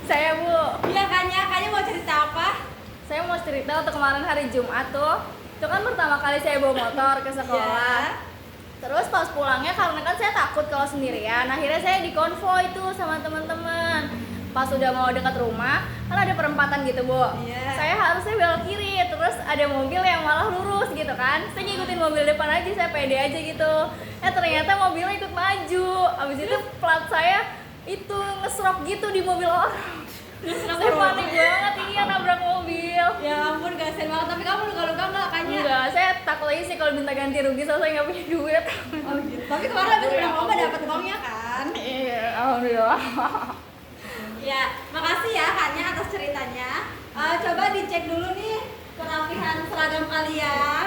Saya Bu. Iya Kanya mau cerita apa? Saya mau cerita waktu kemarin hari Jumat tuh. Itu kan pertama kali saya bawa motor ke sekolah. Iya. Terus pas pulangnya karena kan saya takut kalau sendirian, akhirnya saya dikonvoi tuh sama teman-teman. Pas udah mau dekat rumah, kan ada perempatan gitu Bu. Iya. Saya harusnya belok kiri, terus ada mobil yang malah lurus gitu kan. Saya ngikutin mobil depan aja, saya pede aja gitu. Ternyata mobilnya ikut maju. Abis itu plat saya itu ngesrok gitu di mobil orang. Saya panik banget, ini yang nabrak mobil. Ya ampun, kasihan banget. Tapi kamu luka-luka nggak Kanya? Enggak, saya takut aja sih kalau minta ganti rugi soalnya saya nggak punya duit. Oh gitu. Tapi kemarin habis berapa lomba dapat uangnya kan? Iya, alhamdulillah. Ya, makasih ya Kanya atas ceritanya. Coba dicek dulu nih kerapihan seragam kalian.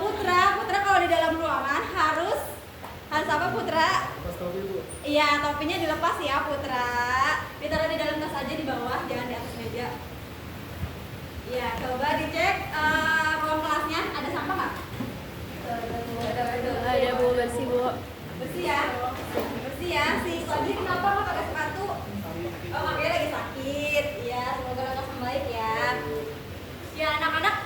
Putra kalau di dalam ruangan harus apa Putra? Iya, topinya dilepas ya Putra. Ditaruh di dalam tas aja di bawah, jangan di atas meja. Iya, coba dicek ruang kelasnya ada sampah nggak? Ada Bu, bersih Bu. Bersih ya, bersih ya. Si Soji kenapa nggak pakai sepatu? Oh, makanya lagi sakit. Iya, semoga lekas membaik ya. Ya anak-anak,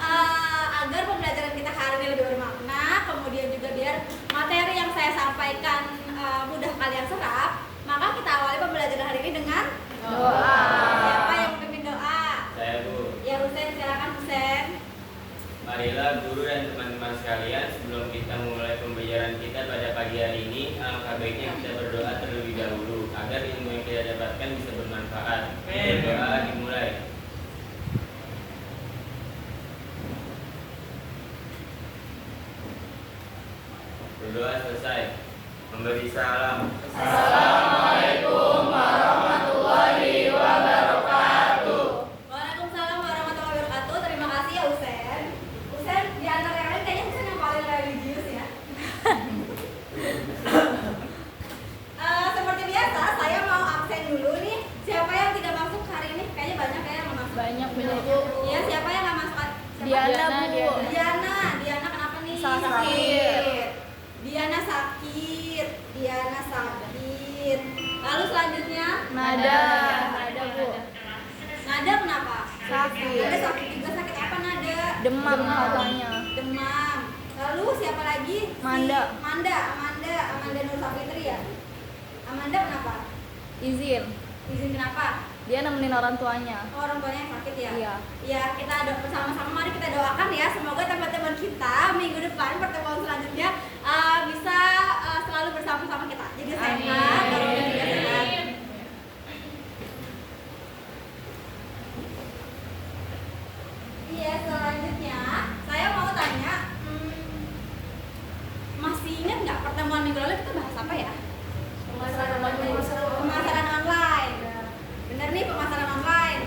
agar pembelajaran kita hari ini lebih bermakna, kemudian juga biar materi yang saya sampaikan mudah kalian serap, maka kita awali pembelajaran hari ini dengan Doa. Siapa yang memimpin doa? Saya Bu. Ya Husen, silakan Husen. Marilah guru dan teman-teman sekalian, sebelum kita memulai pembelajaran kita pada pagi hari ini, alangkah baiknya kita berdoa terlebih dahulu agar ilmu yang kita dapatkan bisa bermanfaat. Berdoa dimulai. Berdoa selesai. Memberi salam. Assalamualaikum warahmatullahi wabarakatuh. Waalaikumsalam warahmatullahi wabarakatuh. Terima kasih ya Husen. Husen di antara yang lain kayaknya Husen yang paling religius ya. Seperti biasa, saya mau absen dulu nih. Siapa yang tidak masuk hari ini? Kayaknya banyak ya yang nggak masuk. Banyak bener Bu. Iya, siapa yang nggak masuk? Siapa? Diana Bu. Diana kenapa nih? Sakit. Diana sakit. Lalu selanjutnya Nada. Nada Bu. Nada kenapa? Sakit. Nada sakit juga, sakit apa Nada? Demam katanya. Demam. Lalu siapa lagi? Manda. Amanda Nur Safitri ya. Amanda kenapa? Izin. Izin kenapa? Dia nemenin orang tuanya. Oh, orang tuanya yang sakit ya? Iya. Ya, kita bersama-sama mari kita doakan ya, semoga teman-teman kita minggu depan pertemuan selanjutnya bisa selalu bersama-sama kita. Jadi sehat, kalau juga sehat. Iya, selanjutnya saya mau tanya, masih ingat nggak pertemuan minggu lalu kita bahas apa ya? Pemasaran online. Bener nih, pemasaran online.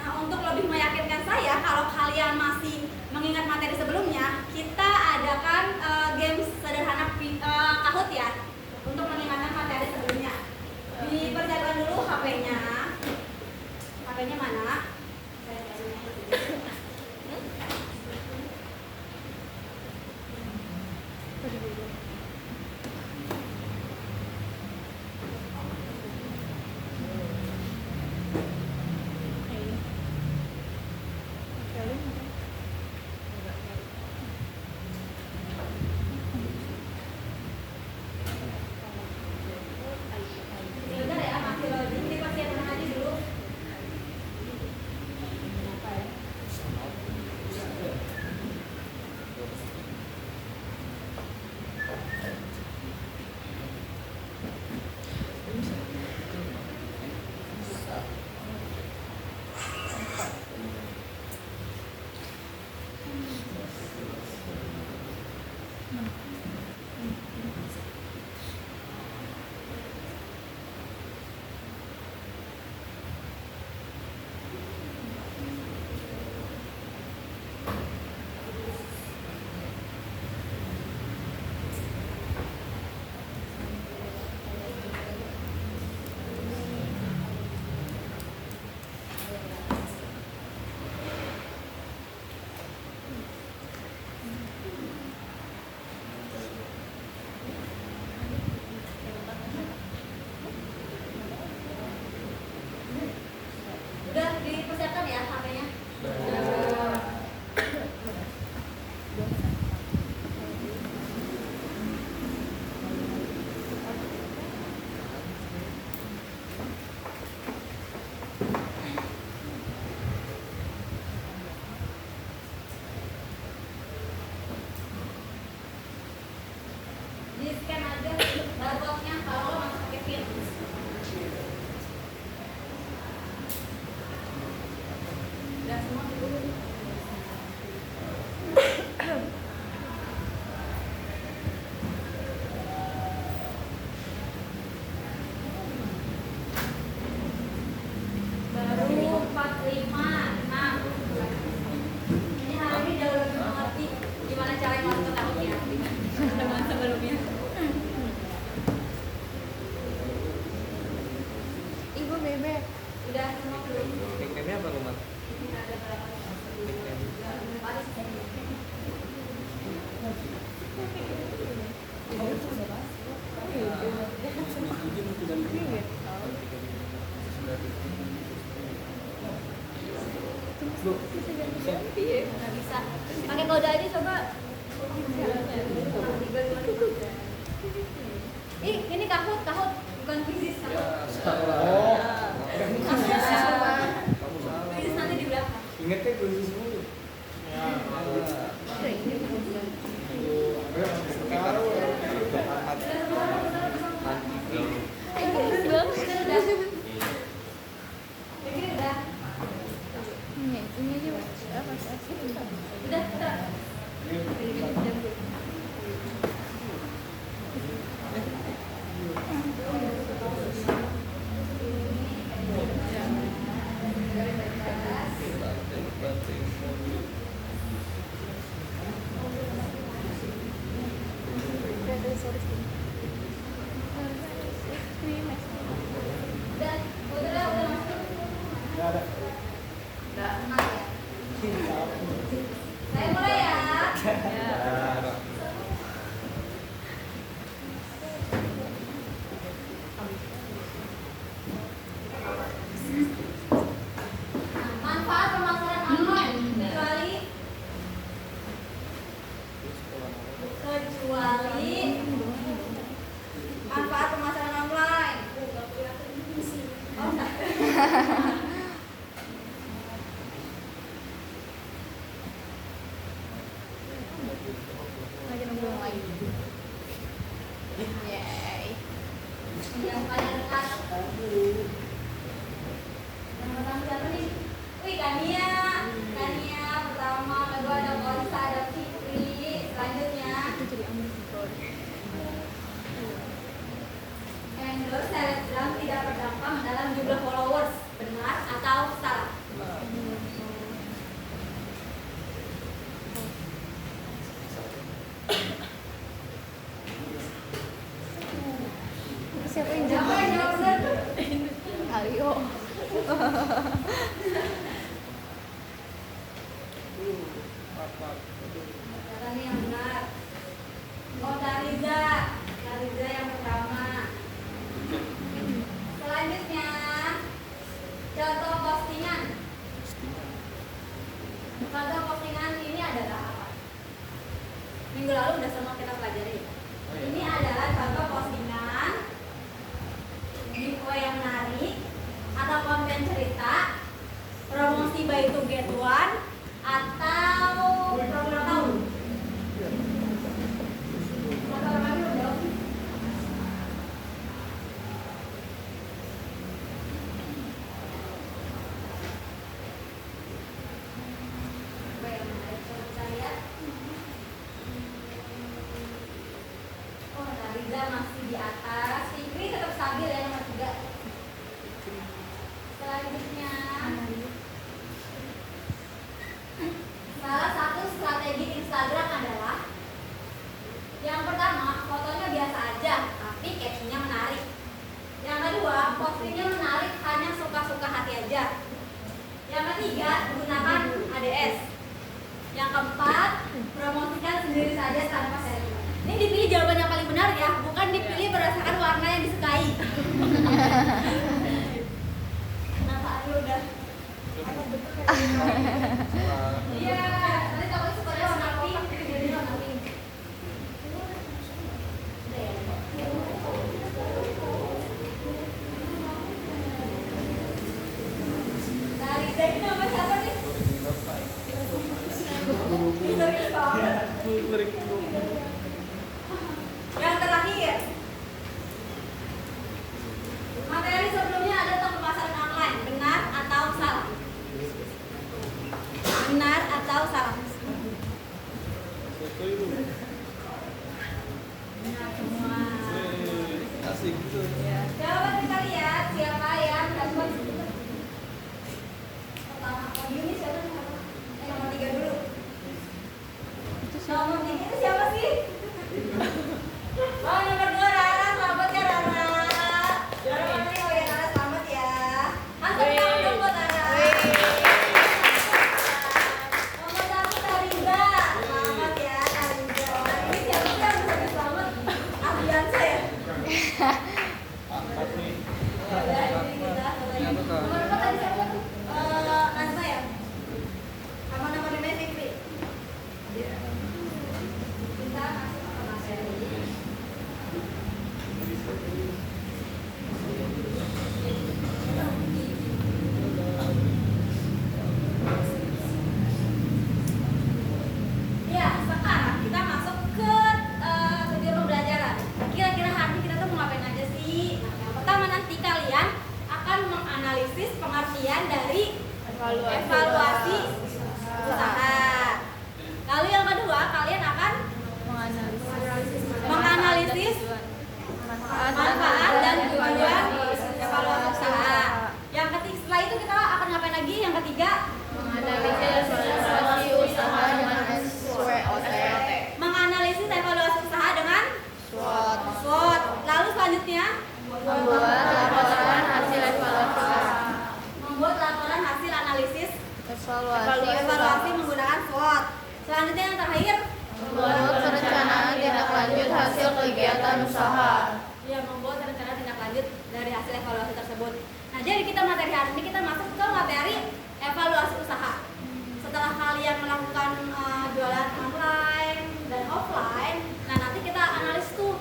Nah, untuk lebih meyakinkan saya kalau kalian masih mengingat materi sebelumnya, kita adakan game sederhana Kahoot ya untuk mengingatkan materi bebek. Udah semua belum? Nickname-nya apa lu, Mat? Ada berapa? Paris. Nggak bisa. Pakai kode aja coba. Ih, ini kahut, bukan krisis kahut. Oh. Krisis nanti di belakang. Ingatnya krisis mulu. Begini udah. Ini aja Udah. Udah masuk. Tenang ya. Saya mulai ya. Manfaat pemasaran online kecuali manfaat pemasaran online. Oh, enggak. lagi nunggu yang lain. Yeay. Yang paling dekat. Yang pertama siapa nih? Wih, Kania pertama, kedua ada Konsa, ada Fikri. Selanjutnya Itu jadi ambil control. endorse selebgram tidak berdampak dalam jumlah followers, benar atau salah? Siapa yang Siapa yang jawab benar? Alio. Kata nih yang benar. Oh, Dariza yang pertama. Selanjutnya contoh postingan. Contoh postingan ini adalah apa? Minggu lalu udah semua kita pelajari. Ini adalah contoh postingan giveaway yang menarik atau konten cerita, promosi buy to get one, atau program tahun. Atau orang lagi belum jawab? Coba yang menarik, coba kita lihat. Oh, Nariza masih di atas. Fikri tetap stabil ya, nomor 3. Selanjutnya, salah satu strategi Instagram adalah yang pertama, fotonya biasa aja, tapi captionnya menarik. Yang kedua, postingnya menarik, hanya suka-suka hati aja. Yang ketiga, gunakan ADS. Yang keempat, promosikan sendiri saja tanpa sharing. Ini dipilih jawaban yang paling benar ya, bukan dipilih berdasarkan warna yang disukai. Kenapa Aryo udah? Iya, nanti takutnya sukanya warna pink, jadi warna pink. Udah ya. Dari ini nama siapa nih? Misterius banget. Yang terakhir, materi sebelumnya ada tentang pemasaran online, benar atau salah? Benar atau salah? Benar semua. Asik gitu. Coba kita lihat siapa yang dapat. Pertama, oh ini siapa nih? Nomor 3 dulu. Nomor 3 itu menganalisis pengertian dari evaluasi usaha. Lalu yang kedua, kalian akan menganalisis manfaat dan tujuan evaluasi usaha. Yang ketiga, setelah itu kita akan ngapain lagi? Yang ketiga, menganalisis evaluasi usaha dengan SWOT. menganalisis evaluasi usaha dengan SWOT. SWOT. Lalu selanjutnya, Membuat laporan hasil evaluasi usaha. membuat laporan hasil analisis Evaluasi menggunakan SWOT. Selanjutnya yang terakhir, membuat perencanaan tindak lanjut hasil kegiatan usaha. ya membuat rencana tindak lanjut dari hasil evaluasi tersebut. Nah, jadi kita materi hari ini kita masuk ke materi evaluasi usaha. Setelah kalian melakukan jualan online dan offline, nah nanti kita analis tuh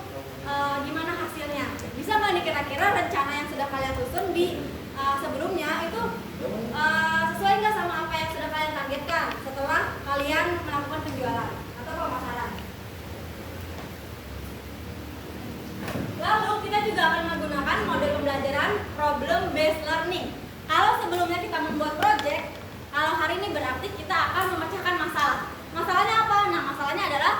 gimana hasilnya. Bisa nggak nih kira-kira rencana yang sudah kalian susun di sebelumnya itu sesuai nggak sama apa yang sudah kalian targetkan setelah kalian melakukan penjualan atau pemasaran. Lalu kita juga akan menggunakan model pembelajaran problem based learning. Kalau sebelumnya kita membuat project, kalau hari ini berarti kita akan memecahkan masalah. Masalahnya apa? Nah, masalahnya adalah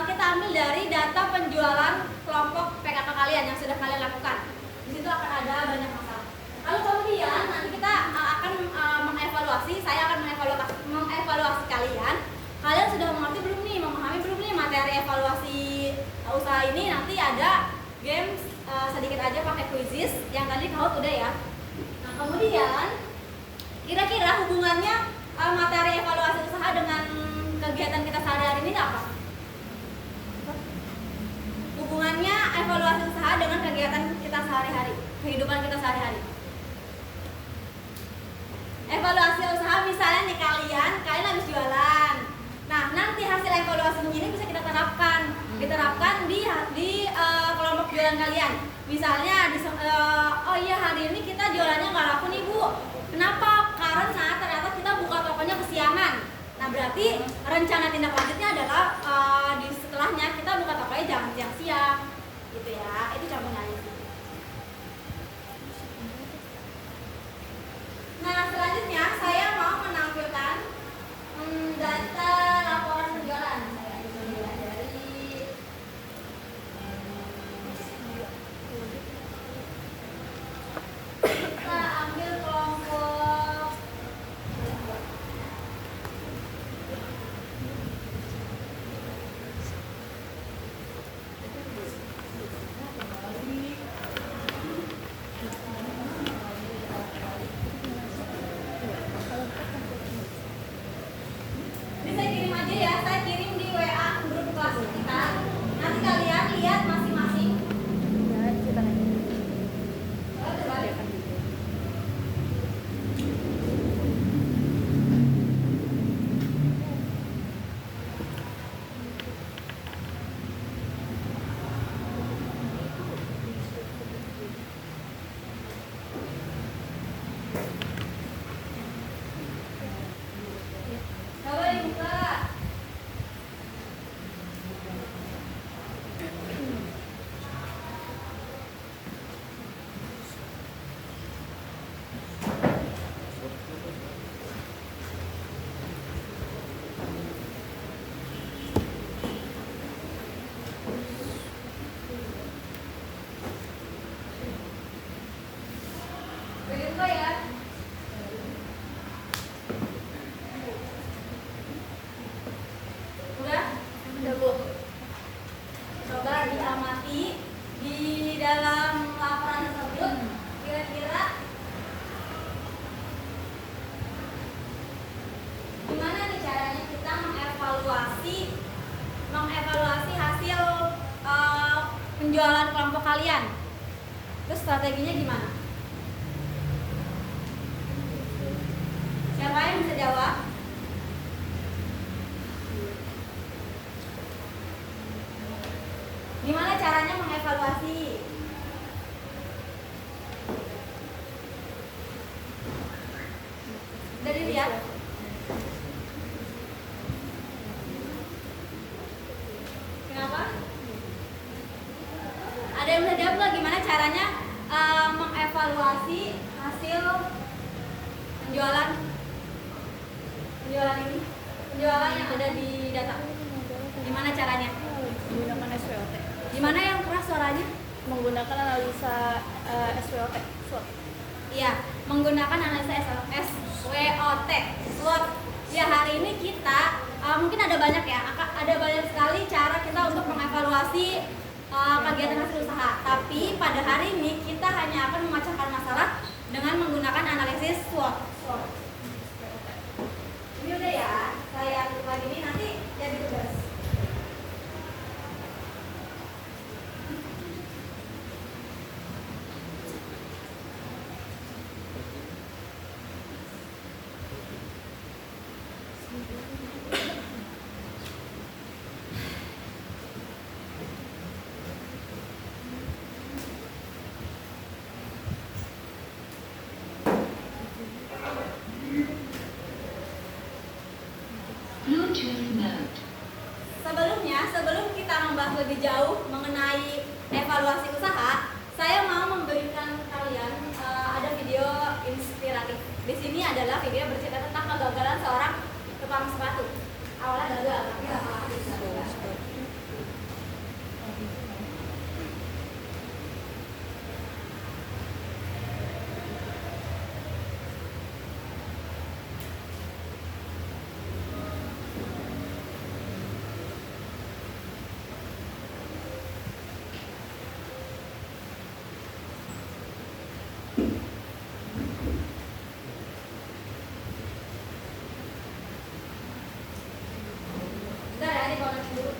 kita ambil dari data penjualan kelompok PKK kalian yang sudah kalian lakukan. Di situ akan ada banyak masalah. Lalu kemudian nanti kita akan mengevaluasi, saya akan mengevaluasi kalian. Kalian sudah mengerti belum nih, memahami belum nih materi evaluasi usaha ini? Nanti ada games sedikit aja pakai quizzes yang tadi kau udah ya. Nah, kemudian kira-kira hubungannya materi evaluasi usaha dengan kegiatan kita sehari-hari ini apa? Hubungannya evaluasi usaha dengan kegiatan kita sehari-hari, kehidupan kita sehari-hari. Evaluasi usaha misalnya nih kalian habis jualan. Nah, nanti hasil evaluasinya ini bisa kita diterapkan di kelompok jualan kalian. Misalnya oh iya hari ini kita jualannya nggak laku nih Bu. Kenapa? Karena ternyata kita buka tokonya kesiangan. Nah, berarti rencana tindak lanjutnya adalah di setelahnya kita buka tokonya jangan siang-siang, gitu ya. Itu contohnya aja. Nah, selanjutnya saya mau menampilkan data laporan penjualan. Saya mulai dari kita ambil kelompok ini saya kirim aja ya, saya kirim di WA grup kelas kita. Nanti kalian lihat masing-masing. Oh, coba deh. Coba dibuka. Begitu ya. Udah? Udah Bu. Coba diamati di dalam laporan tersebut kira-kira gimana nih caranya kita mengevaluasi hasil penjualan kelompok kalian. Terus strateginya gimana? Siapa yang bisa jawab? Gimana caranya mengevaluasi? Udah dilihat? Kenapa? Ada yang bisa jawab nggak gimana caranya mengevaluasi mengevaluasi hasil penjualan yang ada di data. Gimana caranya? Menggunakan SWOT. Gimana yang keras suaranya? Menggunakan analisa SWOT. SWOT. Iya, menggunakan analisa SWOT. SWOT. Ya, hari ini kita mungkin ada banyak ya, ada banyak sekali cara kita untuk mengevaluasi kegiatan hasil usaha. Tapi pada hari ini kita hanya akan memecahkan masalah dengan menggunakan analisis SWOT. Ini udah ya, saya tutup lagi ini nanti jadi tugas. Sebelum kita membahas lebih jauh mengenai evaluasi usaha, saya mau memberikan kalian ada video inspiratif. Di sini adalah video bercerita tentang kegagalan seorang tukang sepatu. Awalnya gagal, tapi lama-lama bisa gagal. Bentar ya, dikoneksi dulu.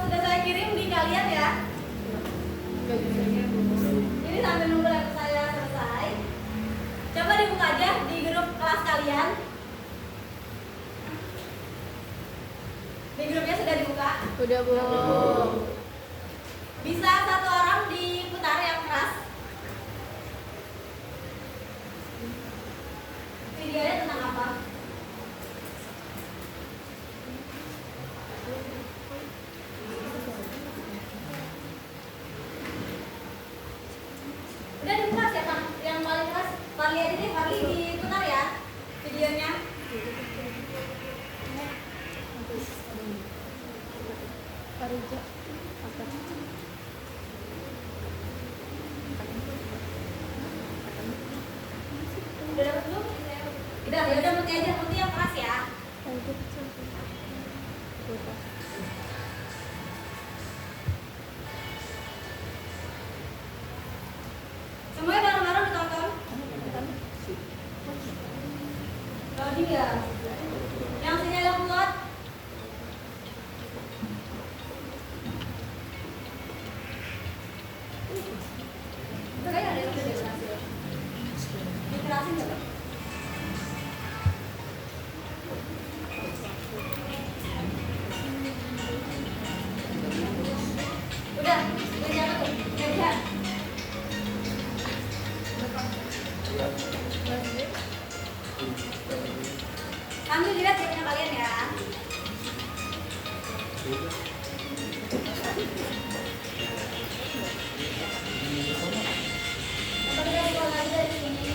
Sudah saya kirim di kalian ya. Ini sambil nunggu laptop saya selesai. Coba dibuka aja di grup kelas kalian. Di grupnya sudah dibuka. Udah, Bu. Bisa satu orang diputar yang keras. Videonya tentang apa? Udah dibuka siapa? Yang paling keras Farli aja deh, Farli diputar ya videonya. Parija. Udah dapat belum? Udah, ya udah Muti aja, Muti yang keras ya. Semuanya bareng-bareng ditonton. Loading ya. Yang sinyal yang kuat. Itu kayaknya ada yang udah dikerasin. Dikerasin nggak? Udah jatuh tuh, udah lihat. Sambil lihat grupnya kalian ya. Apa kita mulai lagi dari sini?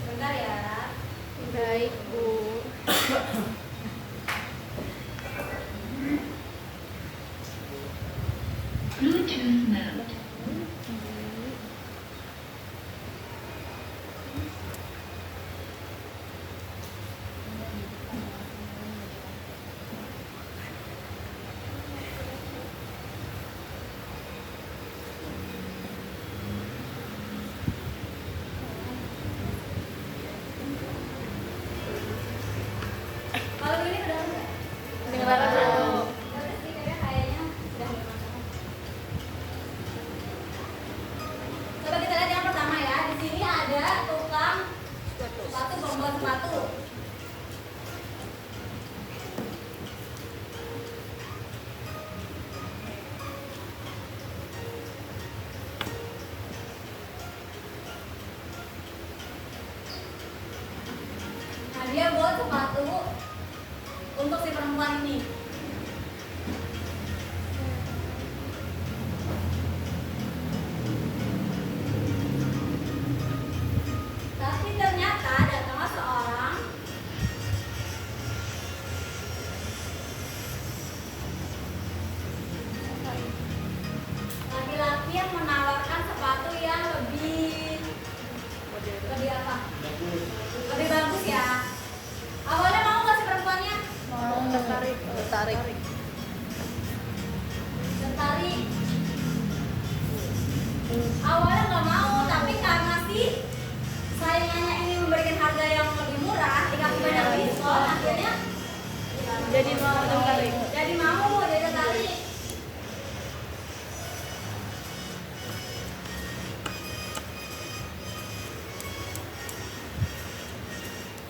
Bentar ya. Baik, Bu. Bluetooth mode. Kalau ini udah enggak? Kedengeran, Bu. Ya udah sih, kayaknya sudah nggak masalah. Coba kita lihat yang pertama ya. Di sini ada tukang sepatu, pembuat sepatu. Nah, dia buat sepatu untuk si perempuan ini. Tapi ternyata datanglah seorang laki-laki yang menawarkan sepatu yang lebih apa? Lebih bagus ya. Awalnya mau nggak si perempuannya? Mau tertarik. Tertarik. Awalnya nggak mau, tapi karena si saingannya ini memberikan harga yang lebih murah, dikasih banyak diskon, akhirnya Jadi mau tertarik. jadi mau, jadi tertarik.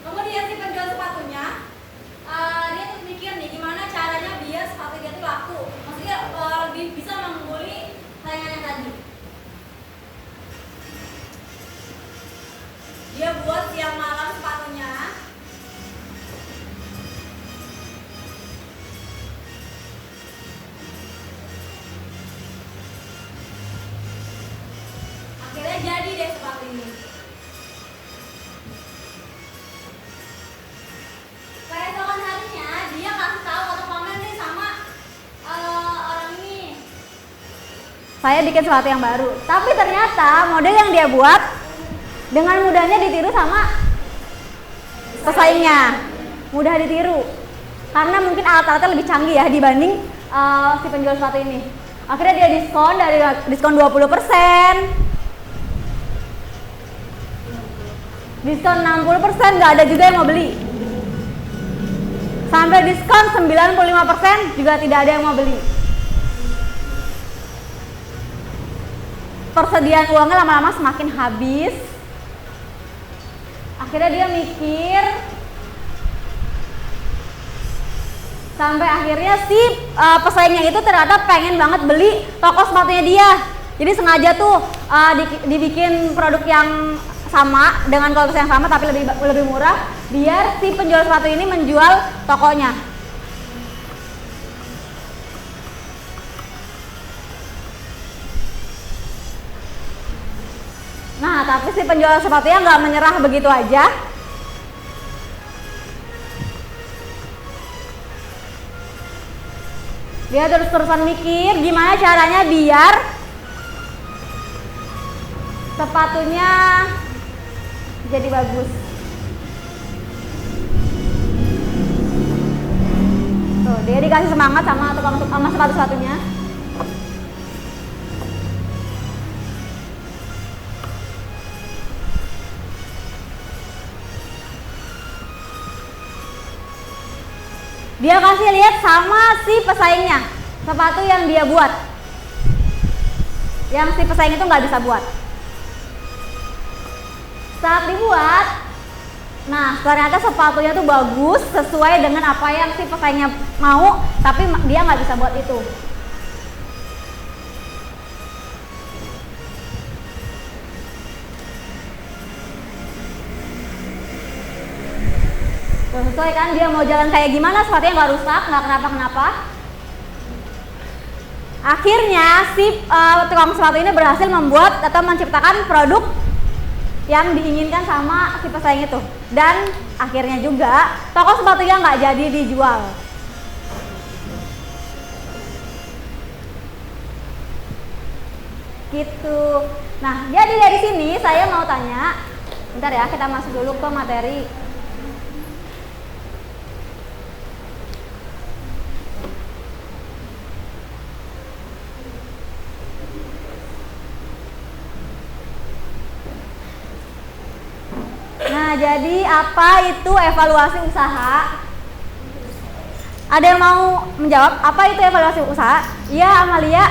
Kemudian si penjual sepatunya, dia tuh mikir nih gimana caranya biar sepatu dia tuh laku, maksudnya lebih bisa mengungguli saingannya tadi. Dia buat siang malam sepatunya. Akhirnya jadi deh sepatu ini. Keesokan harinya dia kasih tahu atau komen nih sama orang ini. Saya bikin sepatu yang baru, tapi ternyata model yang dia buat dengan mudahnya ditiru sama pesaingnya. Mudah ditiru karena mungkin alat-alatnya lebih canggih ya dibanding si penjual sepatu ini. Akhirnya dia diskon dari diskon 20%, diskon 60%, nggak ada juga yang mau beli. Sampai diskon 95% juga tidak ada yang mau beli. Persediaan uangnya lama-lama semakin habis. Akhirnya dia mikir, sampai akhirnya si pesaingnya itu ternyata pengen banget beli toko sepatunya dia. Jadi sengaja tuh dibikin produk yang sama dengan kualitas yang sama tapi lebih murah biar si penjual sepatu ini menjual tokonya. Nah, tapi si penjual sepatunya nggak menyerah begitu aja. Dia terus-terusan mikir gimana caranya biar sepatunya jadi bagus. Tuh, dia dikasih semangat sama tukang sama sepatu-sepatunya. Dia kasih lihat sama si pesaingnya sepatu yang dia buat, yang si pesaing itu nggak bisa buat. Saat dibuat, nah ternyata sepatunya tuh bagus sesuai dengan apa yang si pesaingnya mau, tapi dia nggak bisa buat itu. Sesuai kan, dia mau jalan kayak gimana, sepatunya nggak rusak, nggak kenapa-kenapa. Akhirnya si tukang sepatu ini berhasil membuat atau menciptakan produk yang diinginkan sama si pesaing itu, dan akhirnya juga toko sepatunya nggak jadi dijual. Gitu. Nah, jadi dari sini saya mau tanya, bentar ya, kita masuk dulu ke materi. Nah, jadi apa itu evaluasi usaha? Ada yang mau menjawab apa itu evaluasi usaha? Iya, Amalia.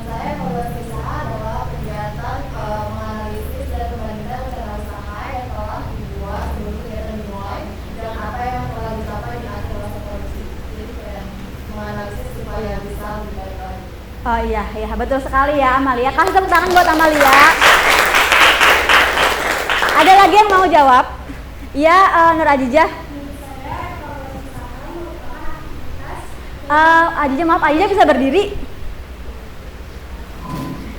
Saya evaluasi usaha adalah kegiatan menganalisis dan membandingkan rencana usaha yang telah dibuat sebelum kegiatan dimulai dan apa yang telah dicapai di akhir masa produksi. Jadi kayak menganalisis supaya bisa lebih baik lagi. Oh iya, ya betul sekali ya Amalia. Kasih tepuk tangan buat Amalia. Ada lagi yang mau jawab? Iya, Nur Ajijah. Ajijah, maaf, Ajijah bisa berdiri?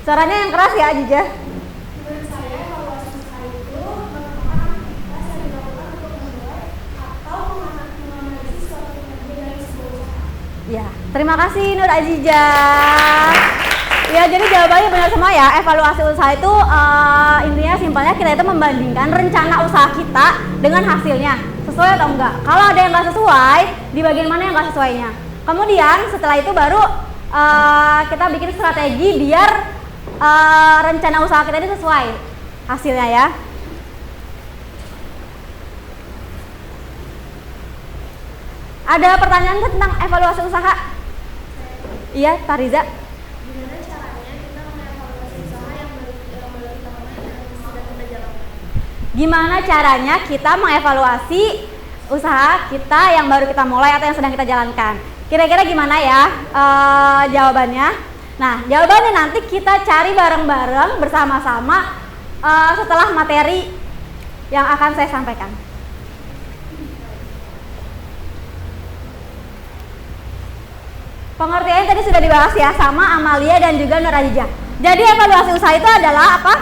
Suaranya yang keras ya, Ajijah. Menurut saya evaluasi usaha itu merupakan aktivitas yang dilakukan untuk menilai atau menganalisis suatu kinerja dari sebuah usaha. Ya, terima kasih Nur Ajijah. Ya, jadi jawabannya benar semua ya. Evaluasi usaha itu intinya simpelnya kita itu membandingkan rencana usaha kita dengan hasilnya, sesuai atau enggak. Kalau ada yang nggak sesuai, di bagian mana yang nggak sesuainya. Kemudian setelah itu baru kita bikin strategi biar rencana usaha kita ini sesuai hasilnya ya. Ada pertanyaan tentang evaluasi usaha? Iya, Tariza. Gimana caranya kita mengevaluasi usaha yang baru kita mulai dan sudah kita jalankan? Gimana caranya kita mengevaluasi usaha kita yang baru kita mulai atau yang sedang kita jalankan? Kira-kira gimana ya jawabannya? Nah, jawabannya nanti kita cari bareng-bareng bersama-sama setelah materi yang akan saya sampaikan. Pengertiannya tadi sudah dibahas ya sama Amalia dan juga Nur Ajijah. Jadi evaluasi usaha itu adalah apa?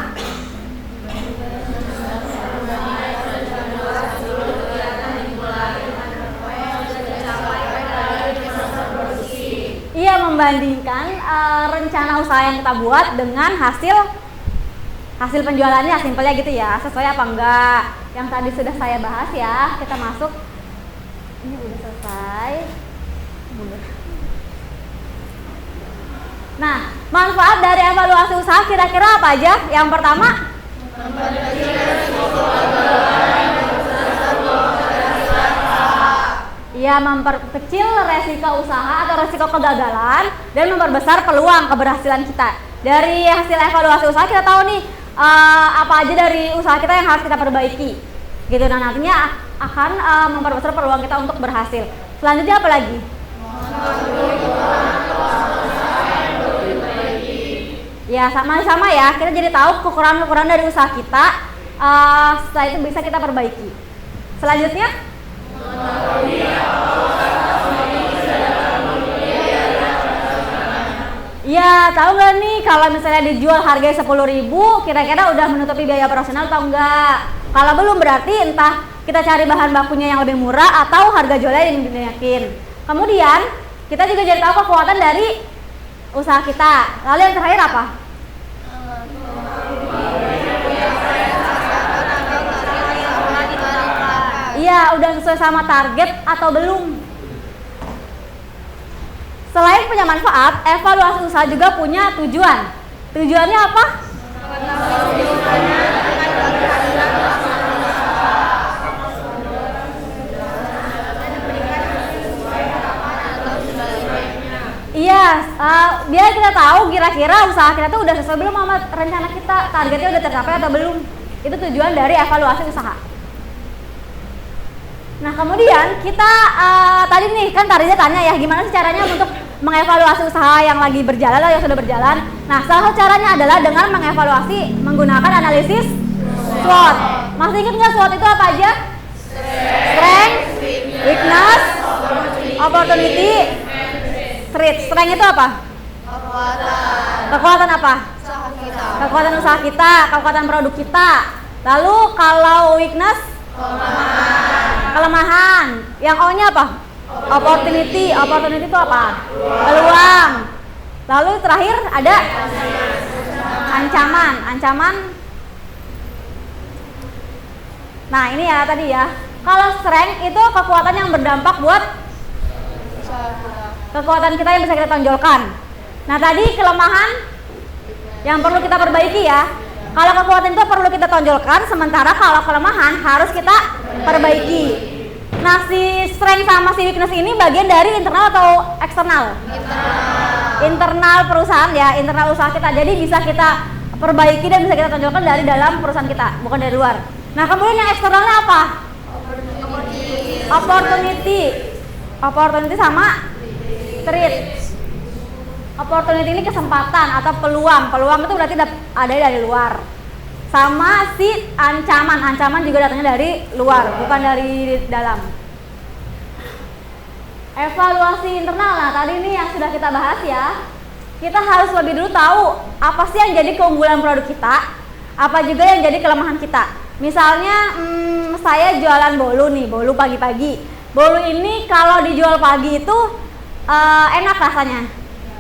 Iya, membandingkan rencana usaha yang kita buat dengan hasil penjualannya, simpelnya gitu ya, sesuai apa enggak. Yang tadi sudah saya bahas ya, kita masuk. Ini udah selesai. Nah, manfaat dari evaluasi usaha kira-kira apa aja? Yang pertama, ya memperkecil resiko usaha atau resiko kegagalan dan memperbesar peluang keberhasilan kita. Dari hasil evaluasi usaha kita tahu nih apa aja dari usaha kita yang harus kita perbaiki, gitu. Nah, nantinya akan memperbesar peluang kita untuk berhasil. Selanjutnya apa lagi? Ya, sama-sama ya, kita jadi tahu kekurangan-kekurangan dari usaha kita, setelah itu bisa kita perbaiki. Selanjutnya, ya tahu nggak nih kalau misalnya dijual harganya 10.000, kira-kira udah menutupi biaya operasional atau enggak? Kalau belum, berarti entah kita cari bahan bakunya yang lebih murah atau harga jualnya yang dinaikin. Kemudian kita juga jadi tahu kekuatan dari usaha kita. Lalu yang terakhir apa? Iya, udah sesuai sama target atau belum? Selain punya manfaat, evaluasi usaha juga punya tujuan. Tujuannya apa? Iya, biar kita tahu kira-kira usaha kita tuh udah sesuai belum sama rencana kita, targetnya udah tercapai atau belum. Itu tujuan dari evaluasi usaha. Nah kemudian kita tadi nih kan tadinya tanya ya gimana sih caranya untuk mengevaluasi usaha yang lagi berjalan atau yang sudah berjalan. Nah salah satu caranya adalah dengan mengevaluasi menggunakan analisis SWOT. Masih ingat nggak SWOT itu apa aja? Strength, weakness, opportunity, threat. Strength itu apa? Kekuatan apa? Kekuatan usaha kita, kekuatan produk kita. Lalu kalau weakness, kelemahan. Yang O-nya apa? Opportunity. Opportunity itu apa? Peluang. Lalu terakhir ada ancaman. Ancaman. Nah ini ya tadi ya. Kalau strength itu kekuatan yang berdampak buat kekuatan kita yang bisa kita tonjolkan. Nah tadi kelemahan yang perlu kita perbaiki ya. Kalau kekuatan itu perlu kita tonjolkan, sementara kalau kelemahan harus kita perbaiki. Nah si strength sama si weakness ini bagian dari internal atau eksternal? Internal perusahaan ya, internal usaha kita. Jadi bisa kita perbaiki dan bisa kita tonjolkan dari dalam perusahaan kita, bukan dari luar. Nah kemudian yang eksternalnya apa? Opportunity. Opportunity sama threat. Opportunity ini kesempatan atau peluang. Peluang itu berarti ada dari luar. Sama si ancaman. Ancaman juga datangnya dari luar, bukan dari dalam. Evaluasi internal. Nah, tadi ini yang sudah kita bahas ya. Kita harus lebih dulu tahu apa sih yang jadi keunggulan produk kita, apa juga yang jadi kelemahan kita. Misalnya saya jualan bolu nih, bolu pagi-pagi. Bolu ini kalau dijual pagi itu enak rasanya.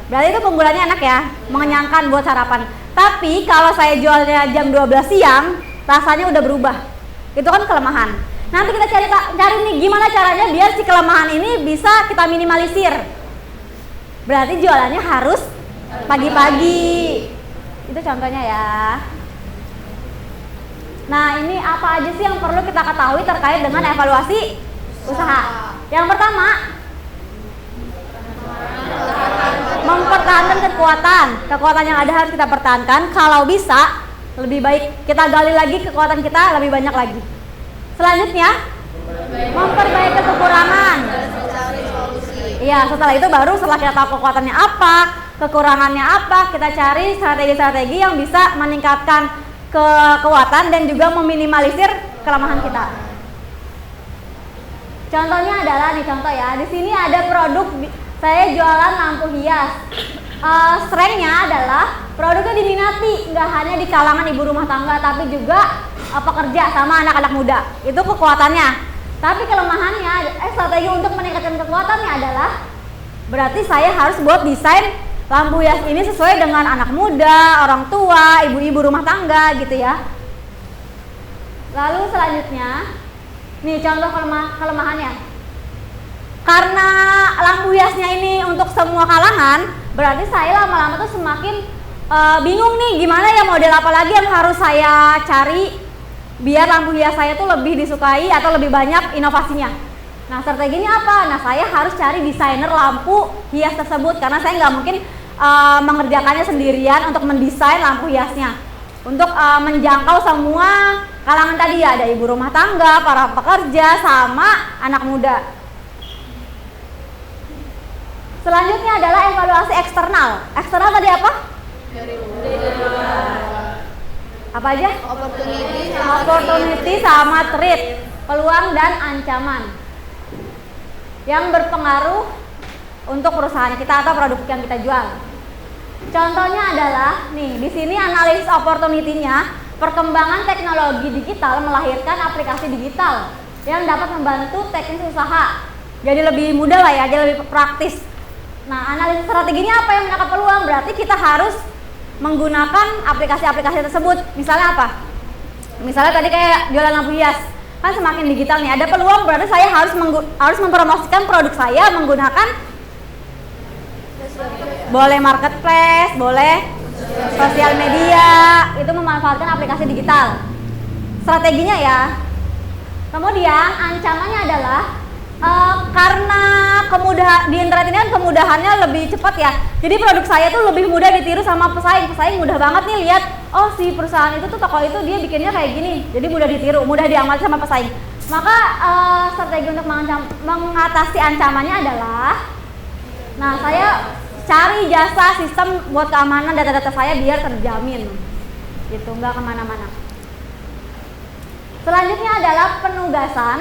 Berarti itu keunggulannya enak ya, mengenyangkan buat sarapan. Tapi kalau saya jualnya jam 12 siang, rasanya udah berubah. Itu kan kelemahan. Nanti kita cari nih gimana caranya biar si kelemahan ini bisa kita minimalisir. Berarti jualannya harus pagi-pagi. Itu contohnya ya. Nah ini apa aja sih yang perlu kita ketahui terkait dengan evaluasi usaha? Yang pertama, mempertahankan kekuatan yang ada harus kita pertahankan. Kalau bisa lebih baik kita gali lagi kekuatan kita lebih banyak lagi. Selanjutnya memperbaiki kekurangan. Iya, setelah itu baru setelah kita tahu kekuatannya apa, kekurangannya apa, kita cari strategi-strategi yang bisa meningkatkan kekuatan dan juga meminimalisir kelemahan kita. Contohnya adalah nih contoh ya, di sini ada produk saya jualan lampu hias. Strength-nya adalah produknya diminati, nggak hanya di kalangan ibu rumah tangga, tapi juga pekerja sama anak-anak muda. Itu kekuatannya. Tapi kelemahannya, strategi untuk meningkatkan kekuatannya adalah berarti saya harus buat desain lampu hias ini sesuai dengan anak muda, orang tua, ibu-ibu rumah tangga gitu ya. Lalu selanjutnya, nih contoh kelemahannya. Karena lampu hiasnya ini untuk semua kalangan, berarti saya lama-lama tuh semakin bingung nih gimana ya model apa lagi yang harus saya cari biar lampu hias saya tuh lebih disukai atau lebih banyak inovasinya. Nah strateginya apa? Nah saya harus cari desainer lampu hias tersebut karena saya nggak mungkin mengerjakannya sendirian untuk mendesain lampu hiasnya. Untuk menjangkau semua kalangan tadi ya, ada ibu rumah tangga, para pekerja, sama anak muda. Selanjutnya adalah evaluasi eksternal. Eksternal tadi apa? Dari luar. Apa aja? Opportunity sama threat, peluang dan ancaman yang berpengaruh untuk perusahaan kita atau produk yang kita jual. Contohnya adalah nih, di sini analisis opportunity-nya, perkembangan teknologi digital melahirkan aplikasi digital yang dapat membantu teknis usaha. Jadi lebih mudah lah ya, jadi lebih praktis. Nah, analisis strateginya apa yang menangkap peluang? Berarti kita harus menggunakan aplikasi-aplikasi tersebut. Misalnya apa? Misalnya tadi kayak jualan lampu hias, kan semakin digital nih. Ada peluang berarti saya harus mempromosikan produk saya menggunakan boleh marketplace, boleh sosial media, itu memanfaatkan aplikasi digital. Strateginya ya. Kemudian ancamannya adalah Karena di internet ini kan kemudahannya lebih cepat ya. Jadi produk saya tuh lebih mudah ditiru sama pesaing. Pesaing mudah banget nih lihat, oh si perusahaan itu tuh toko itu dia bikinnya kayak gini. Jadi mudah ditiru, mudah diamati sama pesaing. Maka strategi untuk mengatasi ancamannya adalah, nah saya cari jasa sistem buat keamanan data-data saya biar terjamin. Gitu, nggak kemana-mana. Selanjutnya adalah penugasan.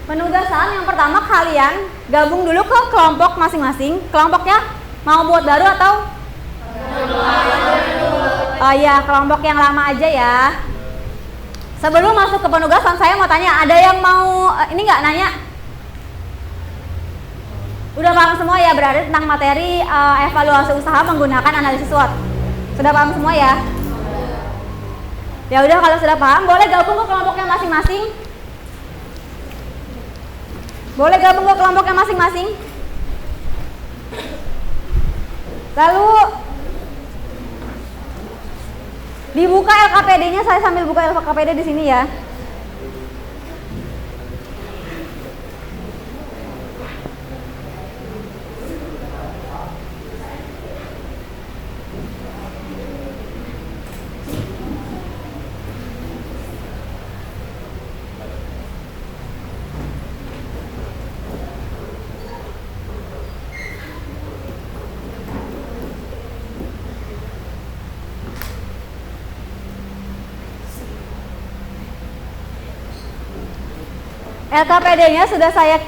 Penugasan yang pertama kalian gabung dulu ke kelompok masing-masing. Kelompoknya mau buat baru atau? Oh iya, kelompok yang lama aja ya. Sebelum masuk ke penugasan saya mau tanya, ada yang mau ini nggak nanya? Udah paham semua ya berarti tentang materi evaluasi usaha menggunakan analisis SWOT? Sudah paham semua ya? Ya udah, kalau sudah paham boleh gabung ke kelompoknya masing-masing. Boleh gabung ke kelompoknya masing-masing. Lalu dibuka LKPD-nya, saya sambil buka LKPD di sini ya. LKPD-nya sudah saya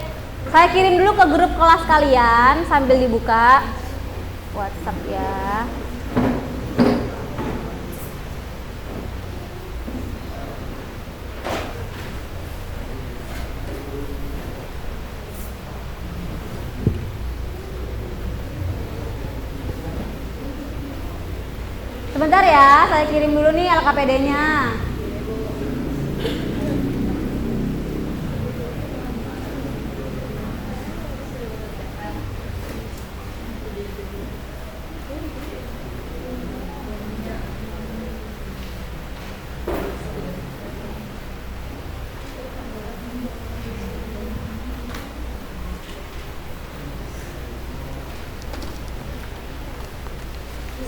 kirim dulu ke grup kelas kalian sambil dibuka WhatsApp ya. Sebentar ya, saya kirim dulu nih LKPD-nya.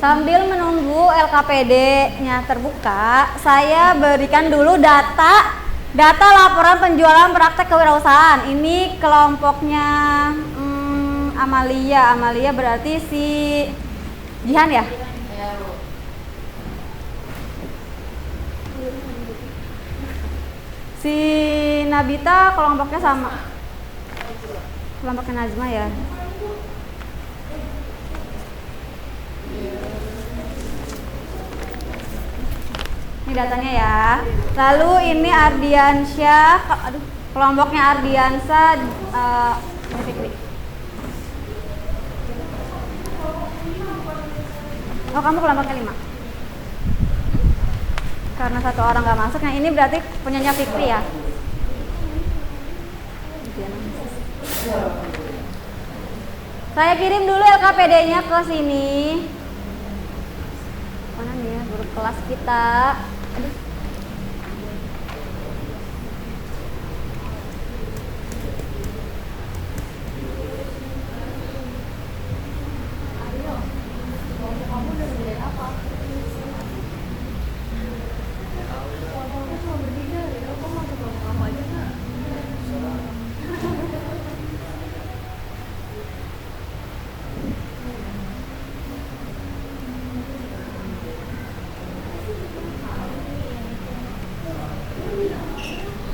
Sambil menunggu LKPD-nya terbuka, saya berikan dulu data laporan penjualan praktek kewirausahaan. Ini kelompoknya Amalia berarti si Jihan ya? Si Nabita kelompoknya sama. Kelompoknya Najma ya. Ini datanya ya. Lalu ini Ardiansyah, kelompoknya Ardiansyah Fikri. Oh, kamu kelompoknya 5. Karena satu orang nggak masuk, yang ini berarti punyanya Fikri ya. Saya kirim dulu LKPD-nya ke sini. Mana nih ya grup kelas kita? Aduh.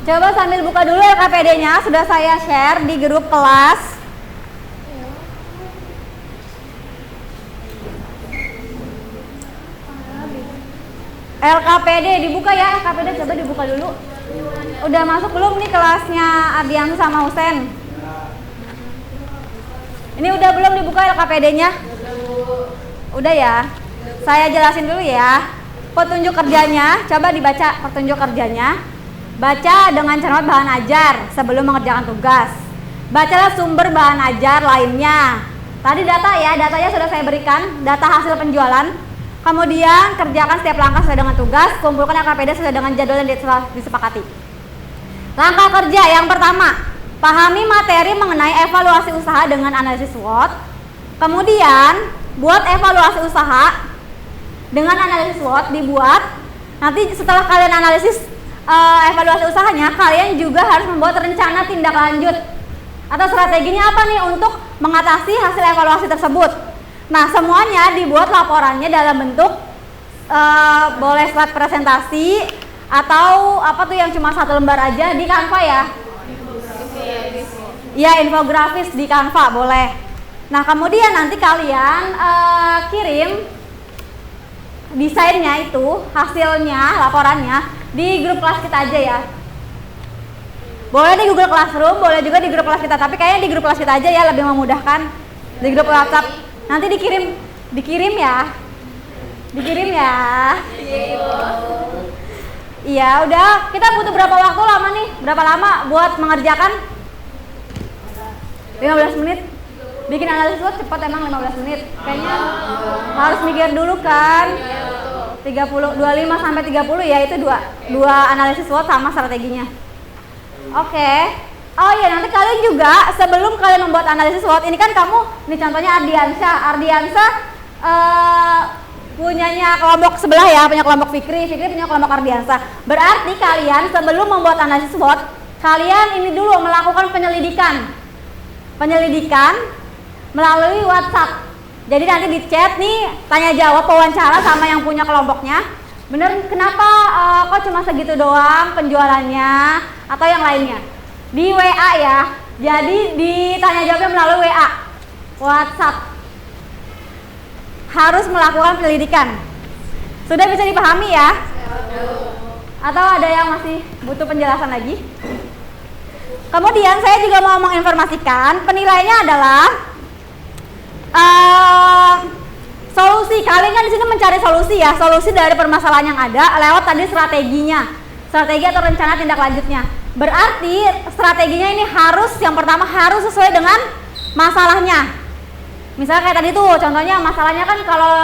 Coba sambil buka dulu LKPD-nya, sudah saya share di grup kelas. LKPD dibuka ya, LKPD coba dibuka dulu. Udah masuk belum nih kelasnya Ardian sama Husen? Ini udah belum dibuka LKPD-nya? Udah ya. Saya jelasin dulu ya. Petunjuk kerjanya, coba dibaca petunjuk kerjanya. Baca dengan cermat bahan ajar sebelum mengerjakan tugas. Bacalah sumber bahan ajar lainnya. Tadi data ya, datanya sudah saya berikan, data hasil penjualan. Kemudian kerjakan setiap langkah sesuai dengan tugas, kumpulkan LKPD sesuai dengan jadwal yang disepakati. Langkah kerja yang pertama, Pahami materi mengenai evaluasi usaha dengan analisis SWOT. Kemudian buat evaluasi usaha dengan analisis SWOT dibuat. Nanti setelah kalian analisis evaluasi usahanya, kalian juga harus membuat rencana tindak lanjut atau strateginya apa nih untuk mengatasi hasil evaluasi tersebut. Nah, semuanya dibuat laporannya dalam bentuk boleh slide presentasi atau apa tuh yang cuma 1 lembar aja di Canva ya. Ya, infografis di Canva boleh. Nah, kemudian nanti kalian kirim desainnya itu, hasilnya, laporannya di grup kelas kita aja ya. Boleh di Google Classroom, boleh juga di grup kelas kita, tapi kayaknya di grup kelas kita aja ya, lebih memudahkan. Di grup WhatsApp nanti dikirim ya. Dikirim ya. Iya, udah. Kita butuh berapa waktu lama nih? Berapa lama buat mengerjakan? 15 menit. Bikin analisis SWOT cepat emang 15 menit. Kayaknya harus mikir dulu kan. 25 sampai 30 ya, itu dua analisis SWOT sama strateginya. Oke. Oh iya, nanti kalian juga sebelum kalian membuat analisis SWOT, ini kan kamu, ini contohnya Ardiansyah punyanya kelompok sebelah ya, punya kelompok Fikri punya kelompok Ardiansyah. Berarti kalian sebelum membuat analisis SWOT, kalian ini dulu melakukan penyelidikan melalui WhatsApp. Jadi nanti di chat nih, tanya jawab, wawancara sama yang punya kelompoknya. Bener, kenapa kok cuma segitu doang penjualannya atau yang lainnya? Di WA ya. Jadi ditanya jawabnya melalui WA, WhatsApp. Harus melakukan penyelidikan. Sudah bisa dipahami ya? Atau ada yang masih butuh penjelasan lagi? Kemudian saya juga mau menginformasikan penilaiannya adalah solusi. Kalian kan di sini mencari solusi ya, solusi dari permasalahan yang ada lewat tadi strategi atau rencana tindak lanjutnya. Berarti strateginya ini yang pertama harus sesuai dengan masalahnya. Misalnya kayak tadi tuh contohnya, masalahnya kan kalau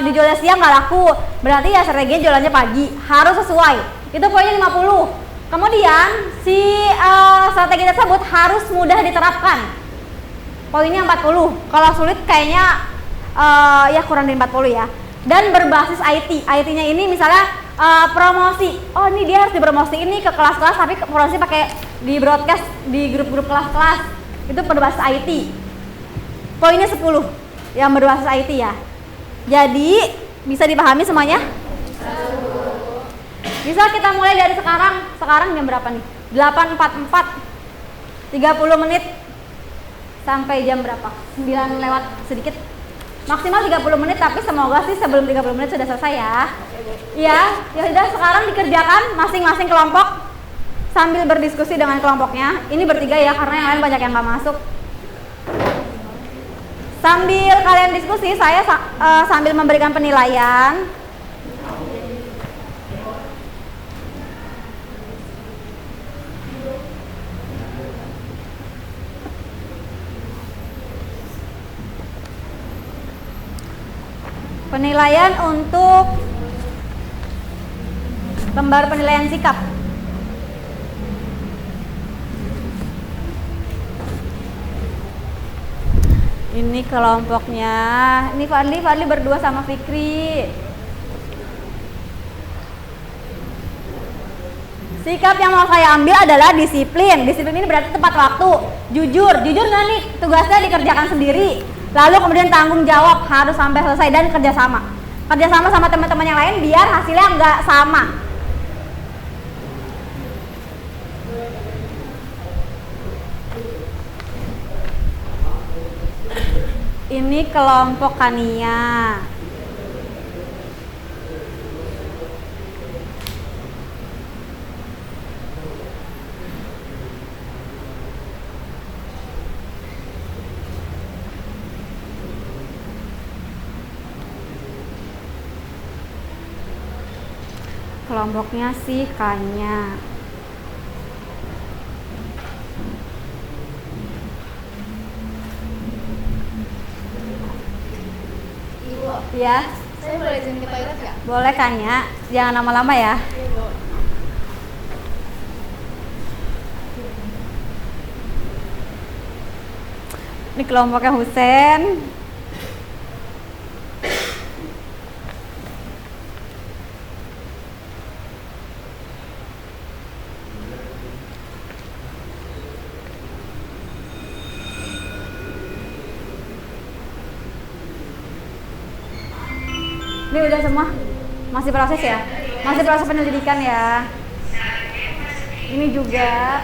dijualnya siang nggak laku, berarti ya strateginya jualannya pagi, harus sesuai. Itu poinnya 50. Kemudian si strategi tersebut harus mudah diterapkan. Poinnya 40. Kalau sulit kayaknya ya kurang dari 40 ya. Dan berbasis IT. IT-nya ini misalnya promosi. Oh, ini dia harus dipromosi ini ke kelas-kelas, tapi promosi pakai di broadcast di grup-grup kelas-kelas. Itu berbasis IT. Poinnya 10 yang berbasis IT ya. Jadi bisa dipahami semuanya? Bisa kita mulai dari sekarang. Sekarang jam berapa nih? 8.44. 30 menit sampai jam berapa? 9 lewat sedikit. Maksimal 30 menit, tapi semoga sih sebelum 30 menit sudah selesai ya. Iya, ya sudah, sekarang dikerjakan masing-masing kelompok sambil berdiskusi dengan kelompoknya. Ini bertiga ya, karena yang lain banyak yang nggak masuk. Sambil kalian diskusi, saya sambil memberikan penilaian. Penilaian untuk lembar penilaian sikap. Ini kelompoknya. Ini Fadli berdua sama Fikri. Sikap yang mau saya ambil adalah disiplin. Disiplin ini berarti tepat waktu, jujur nggak nih, tugasnya dikerjakan sendiri. Lalu kemudian tanggung jawab, harus sampai selesai, dan kerjasama sama teman-teman yang lain biar hasilnya nggak sama. Ini kelompok Kania. Kelompoknya si Kanya. Ya. Saya boleh izin ke toilet nggak? Boleh Kanya, jangan lama-lama ya. Ini kelompoknya Husen. Ini udah semua? Masih proses ya? Masih proses penyelidikan ya? Ini juga.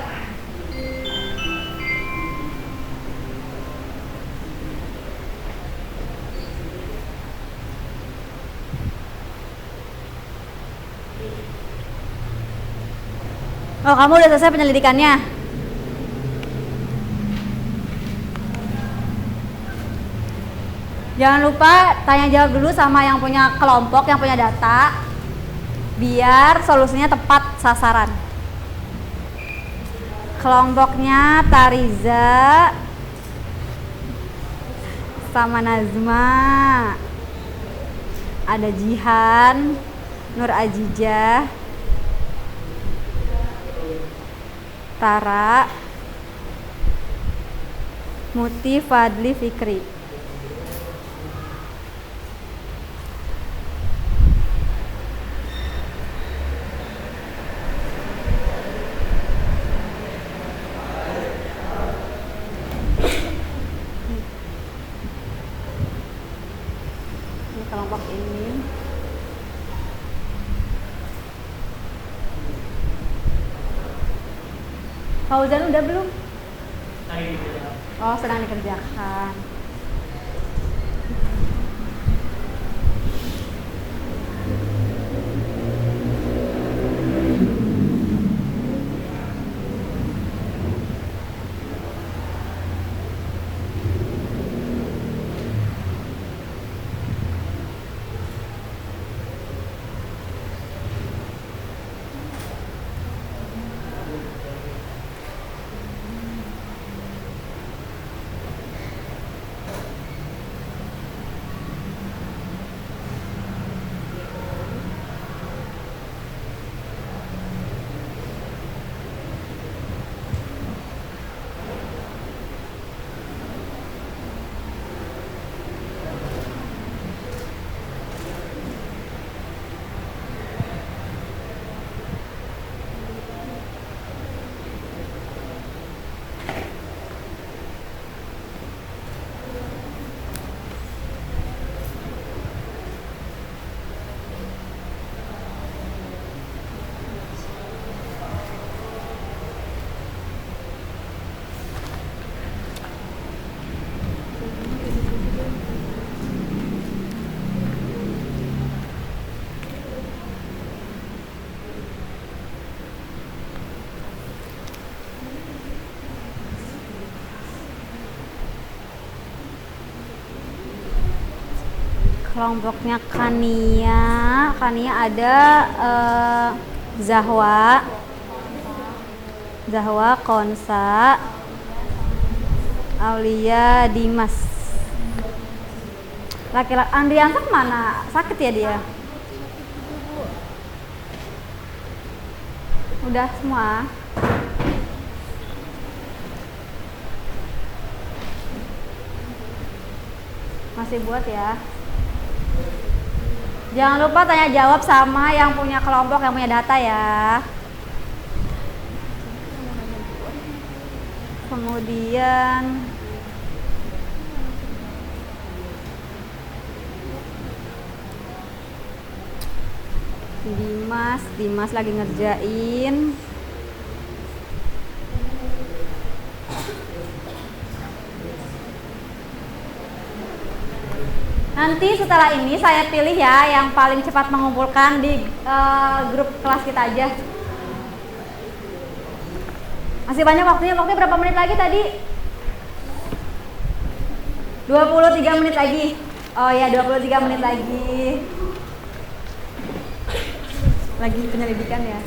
Oh, kamu udah selesai penyelidikannya? Jangan lupa tanya jawab dulu sama yang punya kelompok, yang punya data, biar solusinya tepat sasaran. Kelompoknya Tariza sama Nazma, ada Jihan, Nur Ajijah, Tara, Muti, Fadli, Fikri. Ini kelompok ini. Fauzan udah belum? Oh, sedang dikerjakan. Kelompoknya Kania ada Zahwa, Konsa, Aulia, Dimas. Laki-laki Andriansa kemana? Sakit ya dia? Udah semua. Masih buat ya. Jangan lupa tanya jawab sama yang punya kelompok, yang punya data ya. Kemudian Dimas lagi ngerjain. Nanti setelah ini saya pilih ya yang paling cepat mengumpulkan di grup kelas kita aja. Masih banyak waktunya berapa menit lagi tadi? 23 menit lagi. Oh ya, 23 menit lagi. Lagi penyelidikan ya.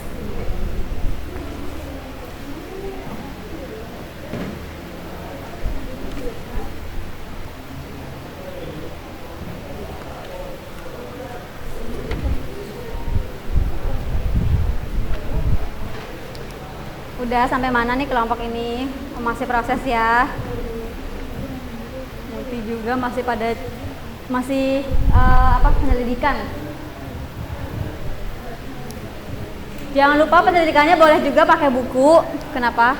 Udah sampai mana nih kelompok ini? Masih proses ya. juga masih penyelidikan. Jangan lupa penyelidikannya boleh juga pakai buku. Kenapa?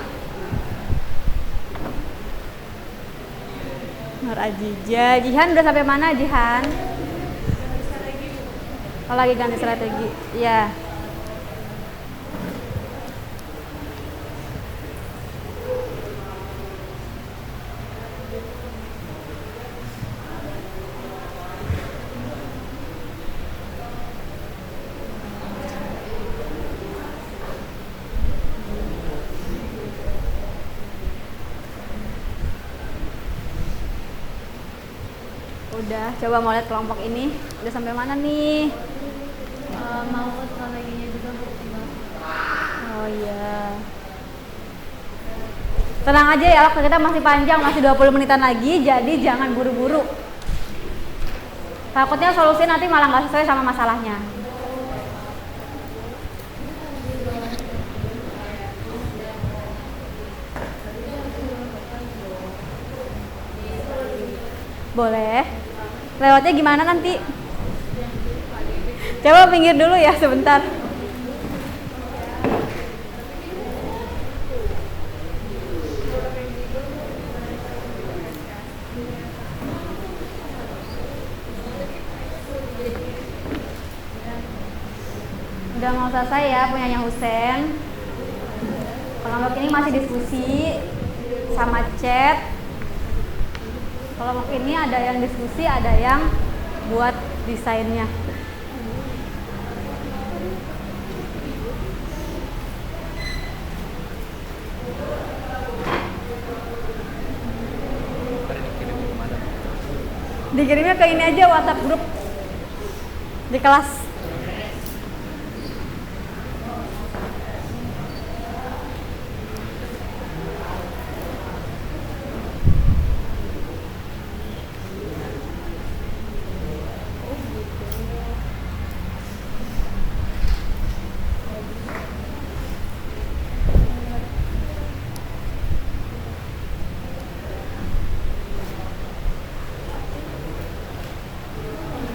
Nur Ajija, Jihan udah sampai mana Jihan? Oh, lagi ganti strategi. Iya. Udah, coba mau lihat kelompok ini. Udah sampai mana nih? Mau strateginya juga Bu. Oh iya. Tenang aja ya, waktu kita masih panjang, masih 20 menitan lagi, jadi jangan buru-buru. Takutnya solusi nanti malah nggak sesuai sama masalahnya. Boleh. Lewatnya gimana nanti? Coba pinggir dulu ya sebentar. Udah mau selesai ya punyanya Husen. Kelompok ini masih diskusi sama chat. Kelompok ini ada yang diskusi, ada yang buat desainnya. Dikirimnya ke ini aja, WhatsApp grup di kelas.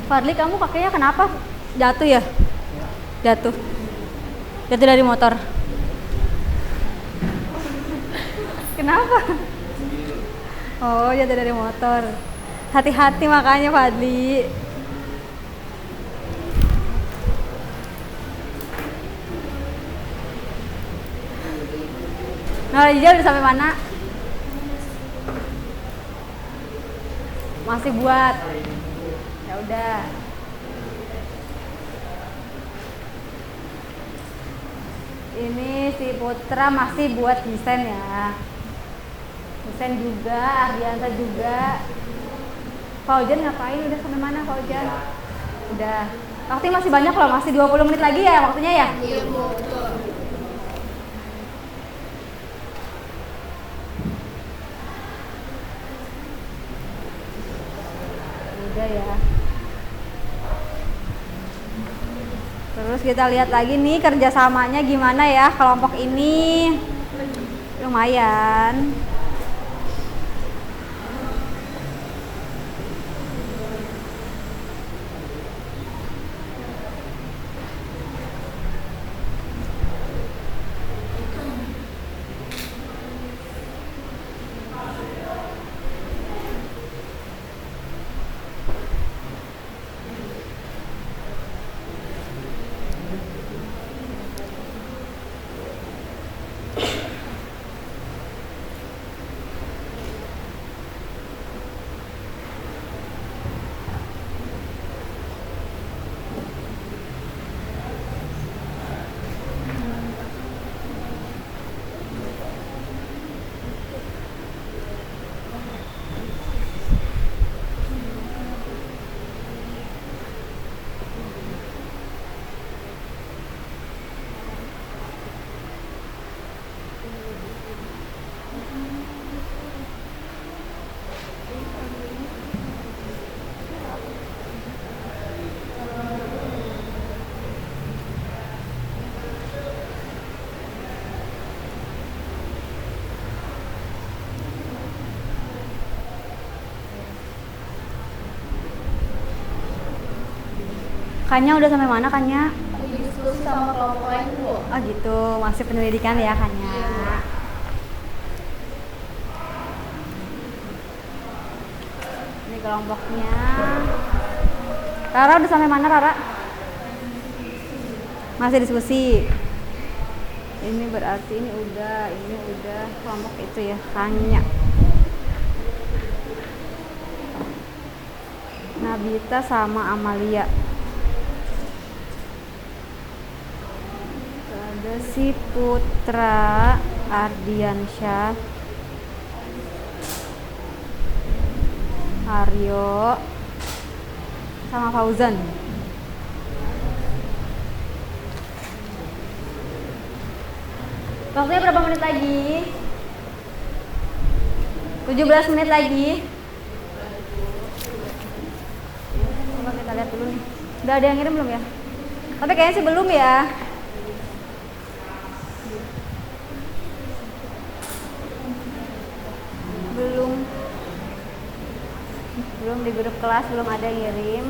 Fadli, kamu kakinya kenapa? Jatuh ya? Jatuh. Jatuh dari motor. Kenapa? Oh, jatuh dari motor. Hati-hati makanya Fadli. Nah, Ijal udah sampai mana? Masih buat. Ya udah. Ini si Putra masih buat desain ya. Desain juga, Ardianta juga. Faujan ngapain? Udah sampai mana Faujan? Udah. Waktu masih banyak loh, masih 20 menit lagi ya waktunya ya? Iya Bu, betul. Udah ya. Terus kita lihat lagi nih kerjasamanya gimana ya kelompok ini. Lumayan. Kanya udah sampai mana Kanya? Lagi diskusi sama kelompok lain dulu. Oh gitu, masih penyelidikan ya Kanya. Ini kelompoknya. Rara udah sampai mana Rara? Masih diskusi. Ini berarti ini udah kelompok itu ya Kanya. Nabita sama Amalia. Ada si Putra Ardiansyah, Aryo sama Fauzan. Waktunya berapa menit lagi? 17 menit lagi. Coba kita lihat dulu nih. Udah ada yang ngirim belum ya? Tapi kayaknya sih belum ya. Belum di grup kelas belum ada yang ngirim.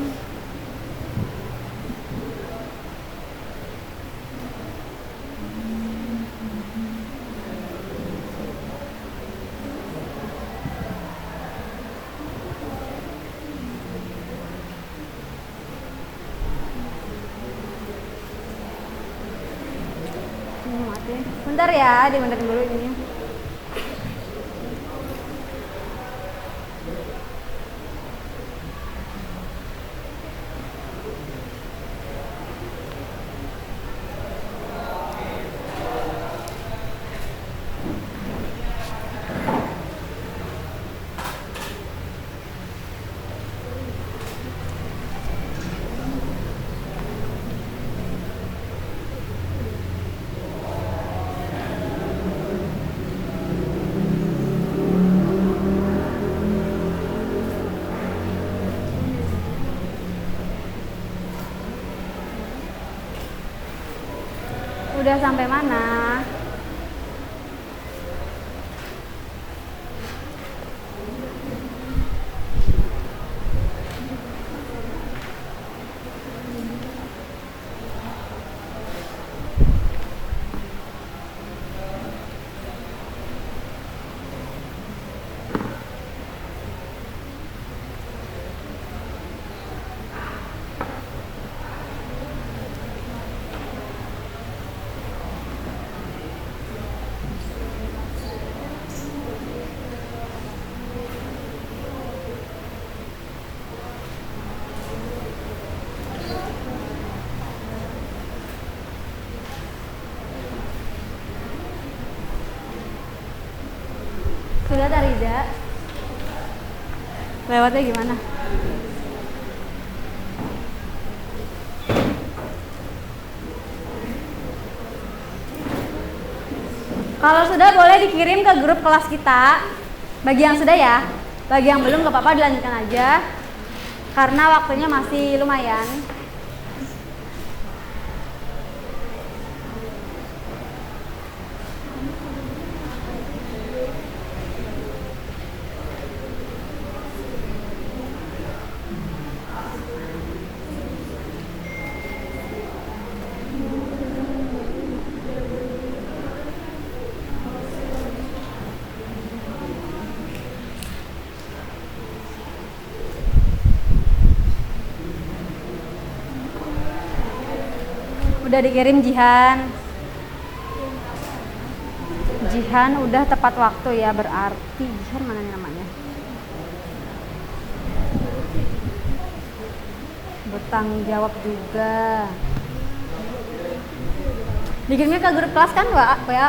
Mati. Bentar ya, dibenerin dulu ininya. Udah sampai mana? Sudah Tarida. Lewatnya gimana? Kalau sudah boleh dikirim ke grup kelas kita. Bagi yang sudah ya. Bagi yang belum gak apa-apa dilanjutkan aja. Karena waktunya masih lumayan. Udah dikirim Jihan. Jihan udah tepat waktu ya berarti. Jihan mana nih namanya? Bertanggung jawab juga. Dikirimnya ke grup kelas kan, WA? Iya.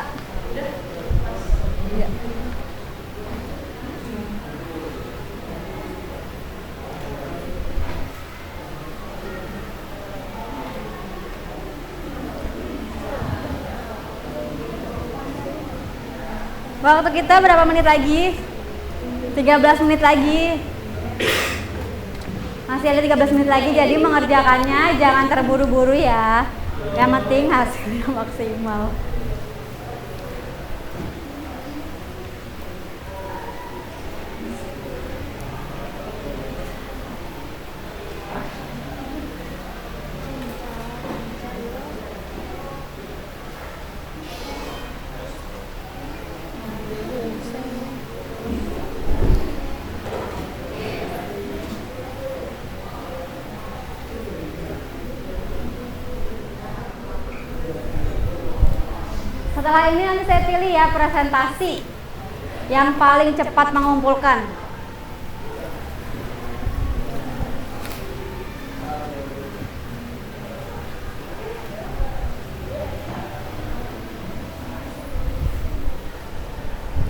Waktu kita berapa menit lagi? 13 menit lagi. Masih ada 13 menit lagi, jadi mengerjakannya jangan terburu-buru ya. Yang penting hasilnya maksimal. Setelah ini nanti saya pilih ya presentasi yang paling cepat mengumpulkan.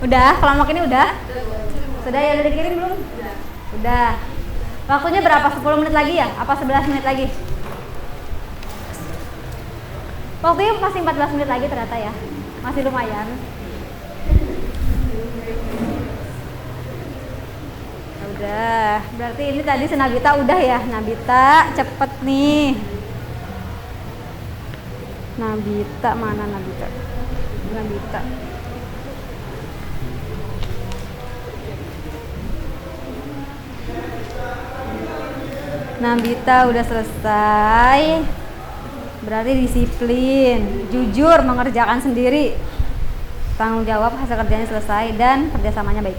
Udah, kelompok ini udah? Sudah ya, udah dikirim belum? Udah. Waktunya berapa? 10 menit lagi ya? Apa 11 menit lagi? Waktunya masih 14 menit lagi ternyata ya. Masih lumayan. Udah, berarti ini tadi si Nabita udah ya. Nabita cepet nih. Nabita mana Nabita? Nabita. Nabita udah selesai. Berarti disiplin, jujur mengerjakan sendiri, tanggung jawab hasil kerjanya selesai dan kerjasamanya baik.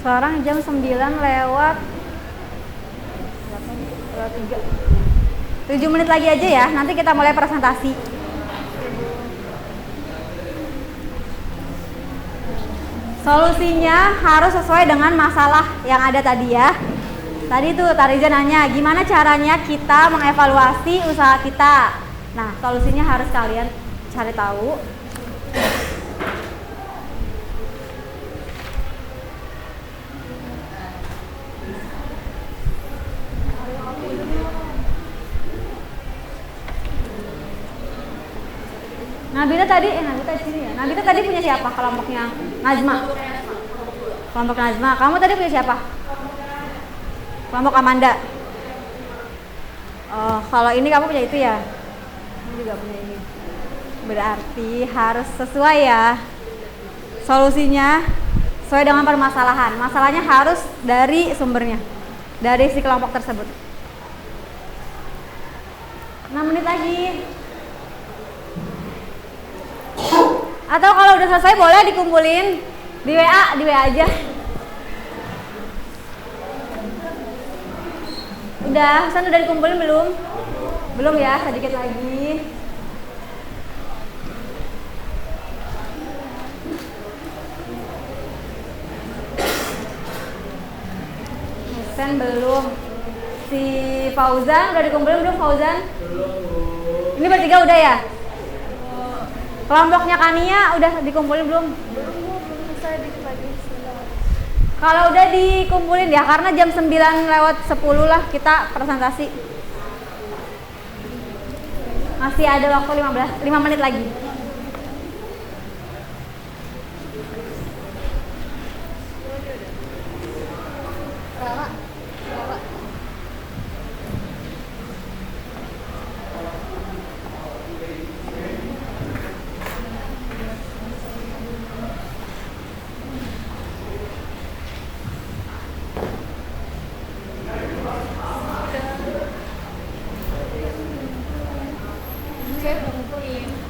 Sekarang jam 9 lewat 7 menit lagi aja ya. Nanti kita mulai presentasi. Solusinya harus sesuai dengan masalah yang ada tadi ya. Tadi tuh Tariza nanya, gimana caranya kita mengevaluasi usaha kita. Nah, solusinya harus kalian cari tahu. Nabita tadi, Nabita di sini ya. Nabita tadi punya siapa kelompoknya? Najma. Kelompok Najma. Kamu tadi punya siapa? Kelompok Amanda. Oh, kalau ini kamu punya itu ya? Kamu juga punya ini. Berarti harus sesuai ya. Solusinya sesuai dengan permasalahan. Masalahnya harus dari sumbernya, dari si kelompok tersebut. 6 menit lagi. Atau kalau udah selesai boleh dikumpulin di WA aja. Udah, Hasan udah dikumpulin belum? Belum ya, sedikit lagi. Hasan belum. Si Fauzan udah dikumpulin belum Fauzan? Belum. Ini bertiga udah ya? Kelompoknya Kania udah dikumpulin belum? Belum selesai dikit lagi. Kalau udah dikumpulin ya, karena jam 9 lewat 10 lah kita presentasi. Masih ada waktu 5 menit lagi.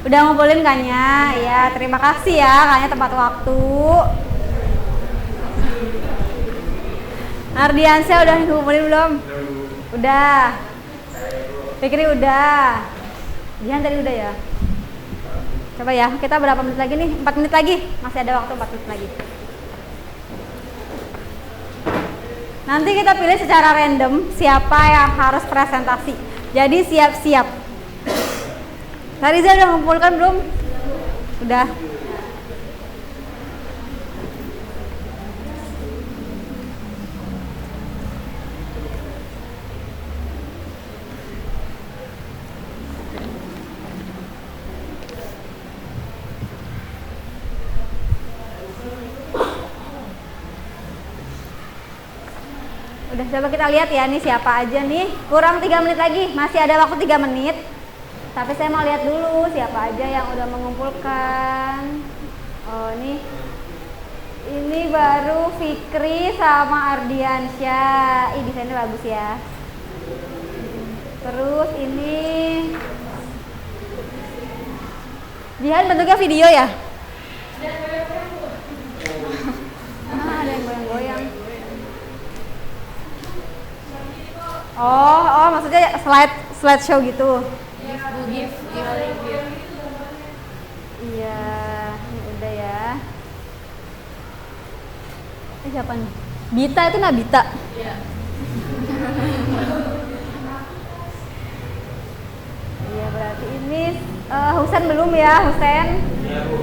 Udah ngumpulin kan ya? Ya, terima kasih ya, kayaknya tepat waktu. Ardiansyah udah ngumpulin belum? Udah. Fikri udah. Jihan tadi udah ya? Coba ya, kita berapa menit lagi nih? 4 menit lagi. Masih ada waktu 4 menit lagi. Nanti kita pilih secara random siapa yang harus presentasi. Jadi siap-siap. Tariza udah mengumpulkan belum? Udah. Udah, coba kita lihat ya nih siapa aja nih. Kurang 3 menit lagi, masih ada waktu 3 menit. Tapi saya mau lihat dulu siapa aja yang udah mengumpulkan. Oh nih, ini baru Fikri sama Ardiansyah. Ih, desainnya bagus ya. Terus ini Jihan, bentuknya video ya? Ada yang goyang-goyang. Oh, maksudnya slideshow gitu. Iya, ini udah ya. Ini siapa nih? Bita, itu Nabita. Iya. Iya, berarti ini Husen belum ya, Husen? Iya, Bu.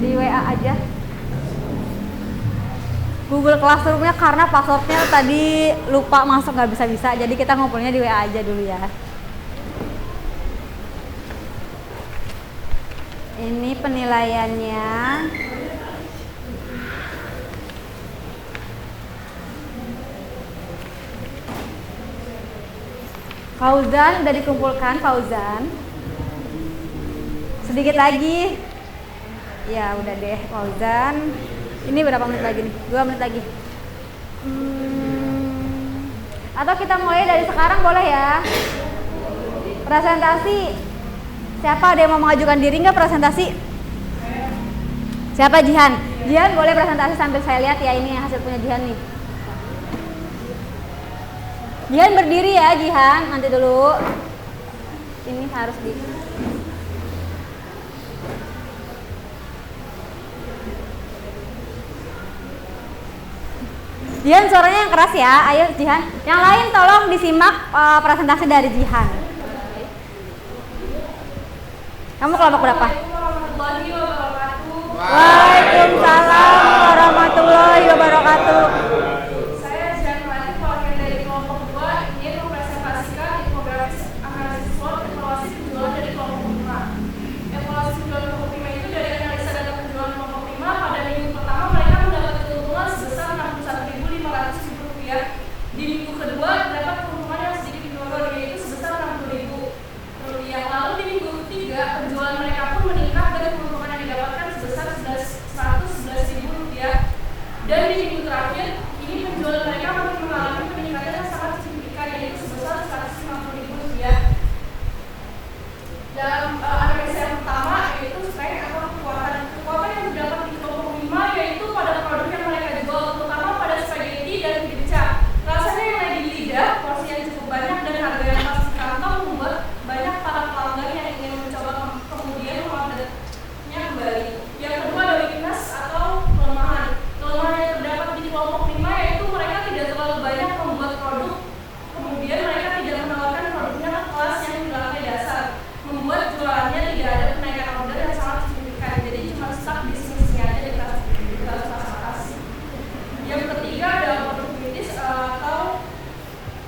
Di WA aja. Google Classroom-nya karena passwordnya tadi lupa masuk, nggak bisa-bisa, jadi kita ngumpulnya di WA aja dulu ya. Ini penilaiannya. Fauzan udah dikumpulkan, Fauzan. Sedikit lagi. Ya udah deh, Fauzan. Ini berapa menit lagi nih? 2 menit lagi. Atau kita mulai dari sekarang boleh ya? Presentasi. Siapa ada yang mau mengajukan diri nggak presentasi? Siapa? Jihan? Jihan boleh presentasi sambil saya lihat ya, ini hasil punya Jihan nih. Jihan berdiri ya, Jihan. Nanti dulu. Ini harus di... Jihan, suaranya yang keras ya. Ayo Jihan. Yang lain tolong disimak presentasi dari Jihan. Kamu kelompok berapa? Waalaikumsalam warahmatullahi wabarakatuh. Saya Jihan Melati, perwakilan dari kelompok 2 ingin mempresentasikan infografis analisis SWOT evaluasi penjualan dari kelompok 5. Evaluasi penjualan kelompok 5 itu dari analisa data penjualan kelompok 5 pada minggu pertama mereka mendapat keuntungan sebesar Rp61.500. Di minggu kedua dapat keuntungan yang sedikit menurun, yaitu sebesar Rp60.000. Lalu di minggu ketiga penjualan mereka pun meningkat dan keuntungan yang didapatkan sebesar Rp111.000. Dan di minggu terakhir ini penjualan mereka masih mengalami peningkatan yang sangat signifikan, yaitu sebesar Rp150.000. Dalam analisa yang pertama yaitu strength atau kekuatan yang terdapat di kelompok 5 yaitu pada produk yang mereka jual, terutama pada spaghetti dan pizza. Rasanya yang lagi di lidah, porsi yang cukup banyak dan harga yang pas di kantong membuat banyak para pelanggan yang ingin mencoba kemudian mengordernya kembali. Yang kedua ada weakness atau kelemahan. Kelemahan yang terdapat di kelompok 5 yaitu mereka tidak terlalu banyak membuat produk, kemudian mereka tidak menawarkan produknya ke kelas yang nilai dasar, membuat jualannya tidak ada kenaikan order yang sangat signifikan, jadi cuma stuck di sini aja di kelas atas. Yang ketiga ada opportunities atau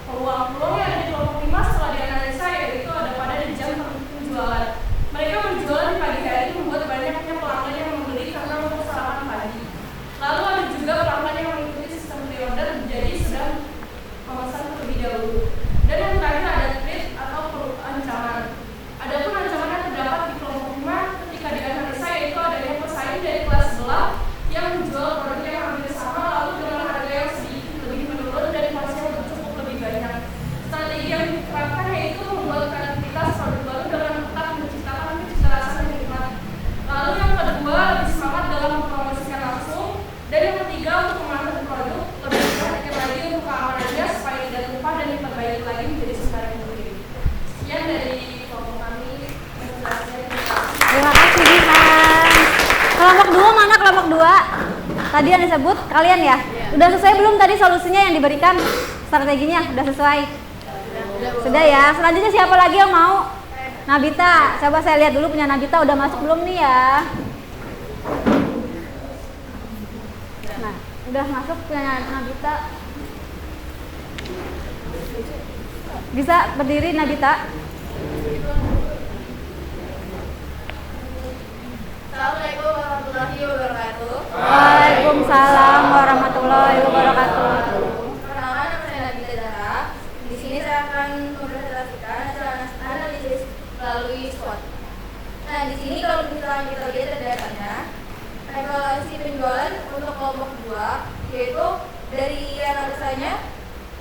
peluang-peluang yang ada di kelompok 5 setelah dianalisa, yaitu ada pada di jam penjualan. Mereka berjualan di pagi hari membuat banyaknya pelanggan yang membeli karena untuk sarapan pagi. Lalu ada juga pelanggan yang mengikuti sistem pre-order, jadi sedang memesan terlebih dahulu. Dan yang terakhir ada threat atau ancaman. Adapun ancaman yang terdapat di kelompok 5 ketika dianalisa yaitu adanya pesaing dari kelas sebelah yang menjual produknya yang hampir sama lalu dengan harga yang sedikit lebih menurun dan porsi yang cukup lebih banyak. Strategi yang diterapkan yaitu membuat kreativitas produk baru dengan tetap menciptakan cita rasa yang nikmat. Lalu yang kedua lebih semangat dalam mempromosikan langsung, dan yang ketiga untuk mengatur produk lebih diperhatikan lagi untuk keamanannya supaya tidak tumpah dan diperbaiki lagi menjadi sembarang yang lebih. Sekian dari kelompok kami. Terima kasih Jihan. Kelompok 2 mana kelompok 2? Tadi yang disebut kalian ya? Udah sesuai belum tadi solusinya yang diberikan? Strateginya udah sesuai? Sudah ya. Selanjutnya siapa lagi yang mau? Nabita. Coba saya lihat dulu punya Nabita udah masuk belum nih ya? Nah, udah masuk punya Nabita. Bisa berdiri Nabita? Assalamualaikum warahmatullahi wabarakatuh. Waalaikumsalam warahmatullahi wabarakatuh. Perkenalkan, saya Nabila Zahra. Di sini saya akan mempresentasikan hasil analisis melalui SWOT. Nah, di sini kalau misalnya kita lihat ada datanya, evaluasi penjualan untuk kelompok 2, yaitu dari analisanya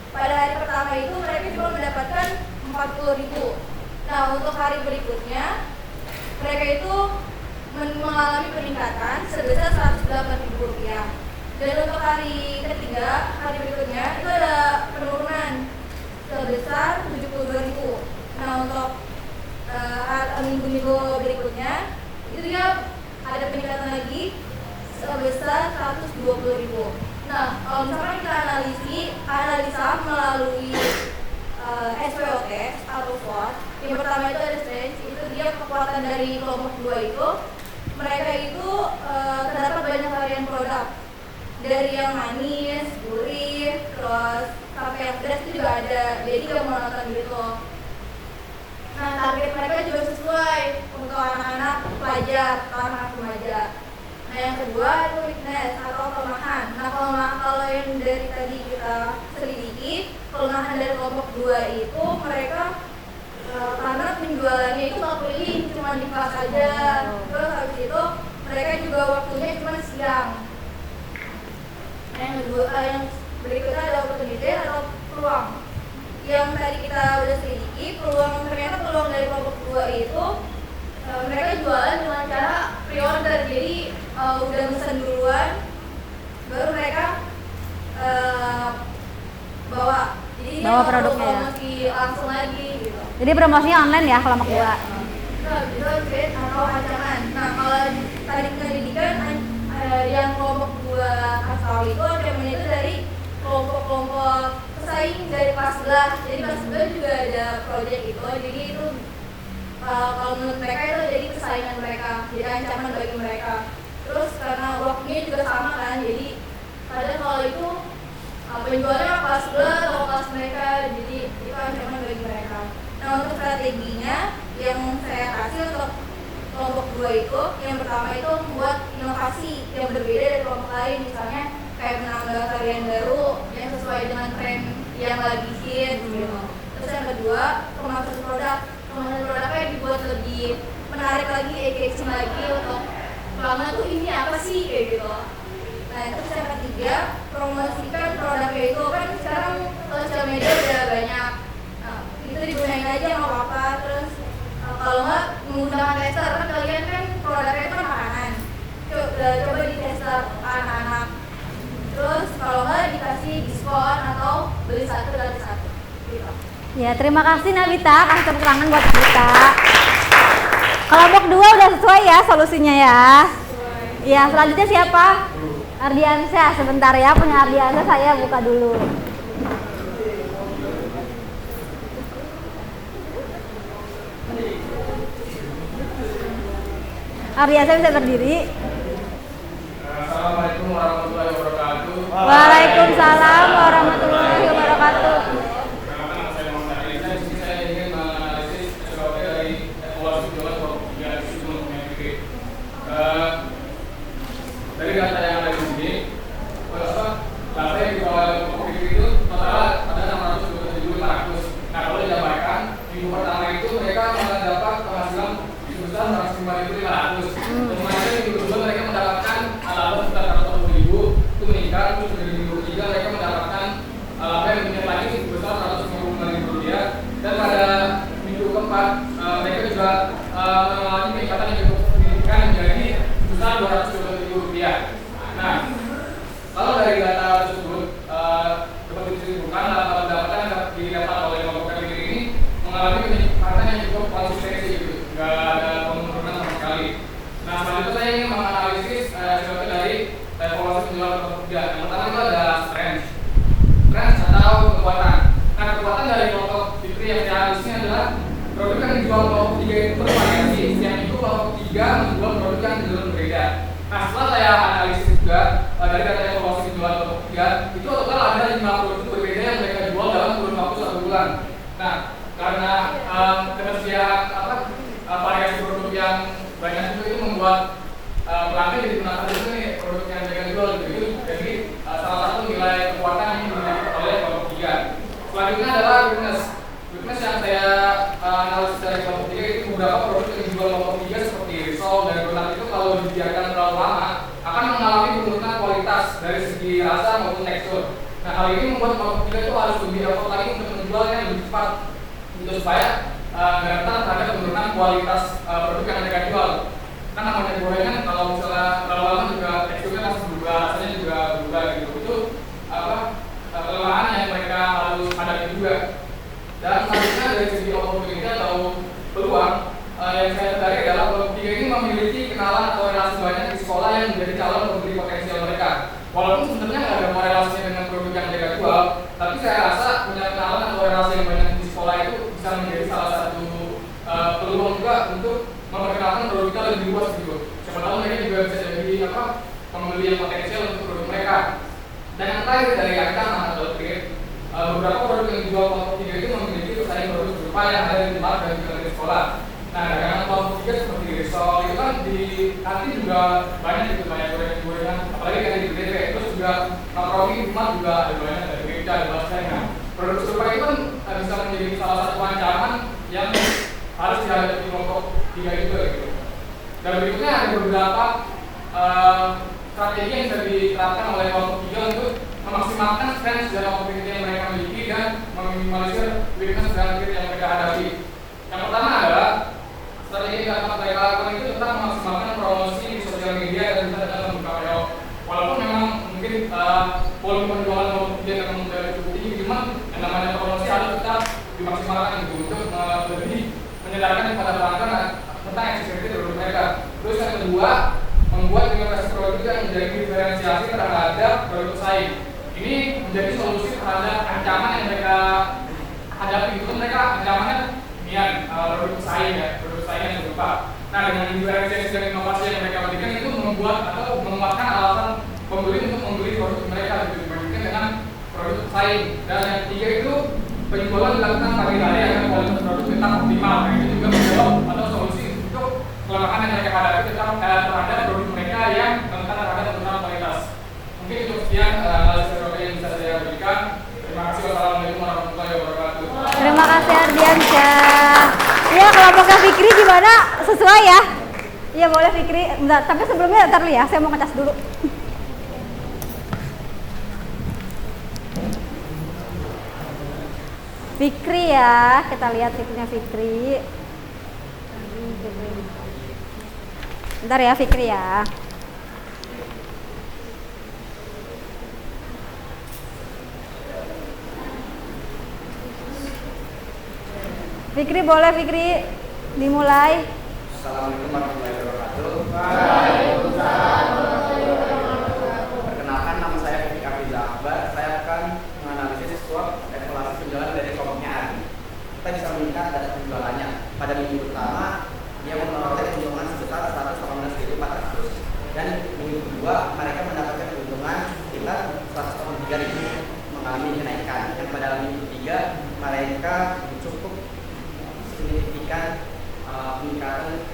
pada hari pertama itu mereka cuma mendapatkan 40.000. Nah, untuk hari berikutnya mereka itu mengalami peningkatan sebesar Rp108.000. Dan untuk hari ketiga, hari berikutnya itu ada penurunan sebesar Rp72.000. Nah, untuk minggu-minggu berikutnya itu dia ada peningkatan lagi sebesar Rp120.000. Nah, kalau misalkan kita analisa melalui SWOT atau SWOT, yang pertama itu ada strength, itu dia kekuatan dari kelompok 2 itu. Mereka itu terdapat banyak varian produk, dari yang manis, gurih, terus sampai yang pedas itu juga ada, jadi gak monoton gitu. Nah, target mereka juga sesuai untuk anak-anak pelajar atau anak remaja. Nah, yang kedua itu weakness atau kelemahan. Nah, kalau yang dari tadi kita selidiki, kelemahan dari kelompok 2 itu mereka karena penjualannya itu nggak keliling, cuma di kelas aja. Terus habis itu mereka juga waktunya cuma siang. Nah, yang kedua, yang berikutnya ada opportunity atau peluang. Yang tadi kita udah selidiki, ternyata peluang dari kelompok 2 itu mereka jualan dengan cara pre-order. Jadi udah pesan duluan, baru mereka bawa. Jadi Bawa produknya ya? promosi langsung lagi gitu. Jadi promosinya online ya kelompok 2. Nah, itu trade atau ancaman. Nah, kalau tadi pendidikan yang kelompok 2 asal itu ancaman itu dari kelompok-kelompok pesaing dari kelas sebelah. Jadi kelas sebelah juga ada project itu. Jadi itu kalau menurut mereka itu jadi persaingan mereka, jadi ancaman bagi mereka. Terus karena waktunya juga sama kan, jadi padahal kalau itu penjualnya kelas sebelah atau kelas mereka, jadi itu ancaman bagi mereka. Nah, untuk strateginya yang saya kasih untuk kelompok 2 itu, yang pertama itu membuat inovasi yang berbeda dari kelompok lain, misalnya kayak menambah varian baru yang sesuai dengan tren yang lagi hit gitu. Terus yang kedua, kemasan produknya dibuat lebih menarik lagi, engaging lagi untuk pelanggan tuh ini apa sih kayak gitu. Nah, terus yang ketiga, promosikan produknya itu, kan sekarang sosial media udah banyak. Nah, itu digunain aja nggak apa-apa. Terus kalau nggak menggunakan tester, kan kalian kan produknya itu makanan, coba di tester anak-anak. Terus kalau nggak dikasih diskon atau beli satu gratis satu gitu. Ya, terima kasih Nabita, kasih tepuk tangan buat Nabita. Kelompok 2 udah sesuai ya solusinya ya. Iya, selanjutnya siapa? Ardiansyah, sebentar ya, punya Ardiansyah saya buka dulu. Ardiansyah bisa berdiri. Assalamualaikum warahmatullahi wabarakatuh. Waalaikumsalam warahmatullahi wabarakatuh. Perkenalkan, saya Muhammad Alisa. Di sini saya ingin menganalisis SWOT dari evaluasi penjualan kelompok 3 di sebelum MPP. Dari data yang ada di sini, data yang dibawa kelompok itu total ada 627.500. Nah, kalau dijabarkan minggu pertama itu mereka mendapat penghasilan sebesar 105.500. Kemudian minggu kedua mereka mendapatkan laba sebesar 140.000, itu meningkat. Terus dari minggu ketiga mereka mendapatkan laba yang meningkat lagi sebesar Rp155.000. Dan pada minggu keempat mereka juga mengalami peningkatan yang cukup signifikan menjadi sebesar Rp220.000. Nah, kalau dari data tersebut dapat disimpulkan laba pendapatan yang didapat oleh kelompok kategori ini mengalami peningkatan yang cukup konsistensi gitu, nggak ada penurunan sama sekali. Nah, selanjutnya saya ingin menganalisis SWOT dari evaluasi penjualan kelompok 3. Yang pertama itu ada strength atau kekuatan. Nah, kekuatan dari kelompok Fitri yang dianalisisnya adalah produk yang dijual kelompok 3 itu bervariasi. Yang itu kelompok 3 menjual produk yang cenderung berbeda. Nah, setelah saya analisis juga dari data evaluasi penjualan kelompok 3, itu total ada 5 produk berbeda yang mereka jual dalam kurun waktu 1 bulan. Nah, karena ketersediaan variasi produk yang banyak itu membuat pelanggan jadi penasaran juga nih produk yang adalah weakness. Weakness yang saya analisis dari kelompok 3 itu beberapa produk yang dijual kelompok 3 seperti risol dan donat itu kalau dibiarkan terlalu lama akan mengalami penurunan kualitas dari segi rasa maupun tekstur. Nah, hal ini membuat kelompok 3 itu harus lebih effort lagi untuk menjualnya lebih cepat, gitu supaya rentan terhadap penurunan kualitas produk yang mereka jual. Kan namanya gorengan kalau misalnya terlalu lama juga teksturnya masih berubah, rasanya juga berubah gitu. Itu kelemahan yang mereka harus hadapi juga. Dan selanjutnya dari segi opportunity atau peluang yang saya tertarik adalah kelompok 3 ini memiliki kenalan atau relasi banyak di sekolah yang menjadi calon pembeli potensial mereka. Walaupun sebenarnya nggak ada korelasinya dengan produk yang mereka jual, tapi saya rasa punya kenalan atau relasi yang banyak di sekolah itu bisa menjadi salah satu peluang juga untuk memperkenalkan produk kita lebih luas gitu. Siapa tahu mereka juga bisa jadi pembeli yang potensial untuk produk mereka. Dan yang terakhir dari ancaman atau threat, beberapa produk yang dijual kelompok 3 itu memiliki pesaing produk berupa yang ada di tempat dan juga di sekolah. Nah, dagangan kelompok 3 seperti risol itu kan di kantin juga banyak gitu, banyak gorengan, apalagi kayak di BTP. Terus juga nongkrong di rumah juga ada banyak dari gereja, ada banyak. Nah, produk serupa itu kan bisa menjadi salah satu ancaman yang harus dihadapi kelompok 3 itu gitu. Dan berikutnya ada beberapa strategi yang bisa diterapkan oleh kelompok 3 untuk memaksimalkan strength dan opportunity yang mereka miliki dan meminimalisir weakness dan threat yang mereka hadapi. Yang pertama adalah strategi yang dapat mereka lakukan itu tetap memaksimalkan promosi di sosial media dan bisa dengan membuka paywall. Walaupun memang mungkin volume penjualan kelompok 3 akan menjadi cukup tinggi, cuma yang namanya promosi harus tetap dimaksimalkan gitu untuk lebih menyadarkan kepada pelanggan tentang eksistensi produk mereka. Terus yang kedua, membuat inovasi produk yang menjadi diferensiasi terhadap produk saing. Ini menjadi solusi terhadap ancaman yang mereka hadapi. Itu mereka ancamannya produk saing ya, produk saing yang berupa. Nah, dengan diferensiasi dan inovasi yang mereka berikan itu membuat atau menguatkan alasan pembeli untuk membeli produk mereka dibandingkan dengan produk saing. Dan yang ketiga itu penjualan dilakukan pagi hari agar kualitas produk tetap optimal. Nah, itu juga menjawab atau solusi untuk kelemahan yang mereka hadapi tetap terhadap produk mereka yang rentan terhadap penurunan kualitas. Mungkin itu sekian analisis yang bisa saya berikan. Terima kasih. Wassalamualaikum warahmatullahi wabarakatuh. Terima kasih Ardiansyah. Iya, kelompoknya Fikri gimana? Sesuai ya? Iya boleh Fikri. Bentar, tapi sebelumnya ntar dulu ya, saya mau ngecas dulu. Fikri ya, kita lihat Fikrinya Fikri. Bentar ya Fikri ya. Fikri boleh Fikri dimulai. Assalamualaikum warahmatullahi wabarakatuh. Perkenalkan, nama saya Fikri Afiza Akbar. Saya akan menganalisis SWOT evaluasi penjualan dari kelompoknya Ari. Kita bisa melihat data penjualannya. Pada minggu pertama, dia memperoleh keuntungan sebesar 118.400 dan minggu kedua mereka mendapatkan keuntungan sekitar 183.000, mengalami kenaikan. Yang pada minggu ketiga mereka cukup signifikan peningkatan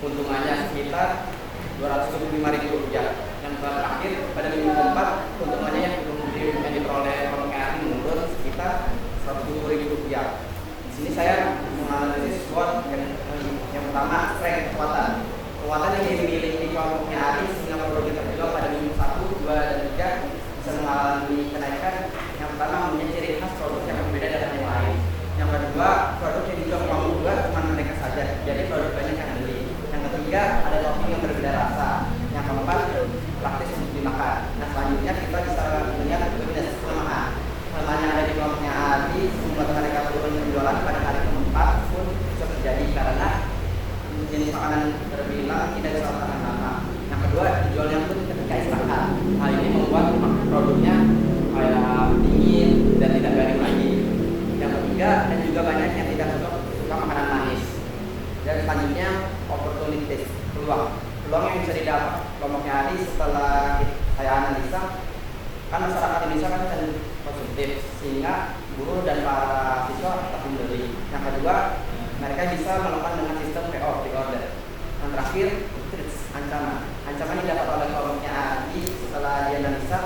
keuntungannya sekitar Rp275.000. Yang terakhir pada minggu keempat keuntungannya yang diperoleh kelompoknya Ari menurun sekitar Rp120.000. Di sini saya menganalisis SWOT yang pertama, strength, kekuatan yang dimiliki kelompoknya Ari sehingga produk terjual pada minggu 1, 2, dan 3 bisa mengalami kenaikan. Yang pertama, mempunyai ciri khas produk yang berbeda dengan yang lain. Yang kedua, produk yang dijual kelompok 2 cuma mereka saja, jadi produk banyak yang beli. Yang ketiga, ada topping yang berbeda rasa. Yang keempat, praktis untuk dimakan. Nah, selanjutnya kita bisa melihat kebedasan kelemahan. Kelemahan yang ada di kelompoknya Ari membuat mereka turun penjualan pada hari keempat pun bisa terjadi karena jenis makanan terbilang tidak bisa tahan lama. Yang kedua, dijualnya pun ketika istirahat. Hal ini membuat produknya kayak dingin dan tidak garing lagi. Yang ketiga, dan juga banyak yang tidak suka makanan manis. Dan selanjutnya, opportunities, peluang yang bisa didapat kelompoknya Ari setelah saya analisa. Kan masyarakat Indonesia kan konsumtif, sehingga guru dan para siswa tetap membeli. Yang kedua, mereka bisa melakukan dengan sistem PO, pre-order. Yang terakhir, ancaman yang didapat oleh kelompoknya Ari setelah dianalisa,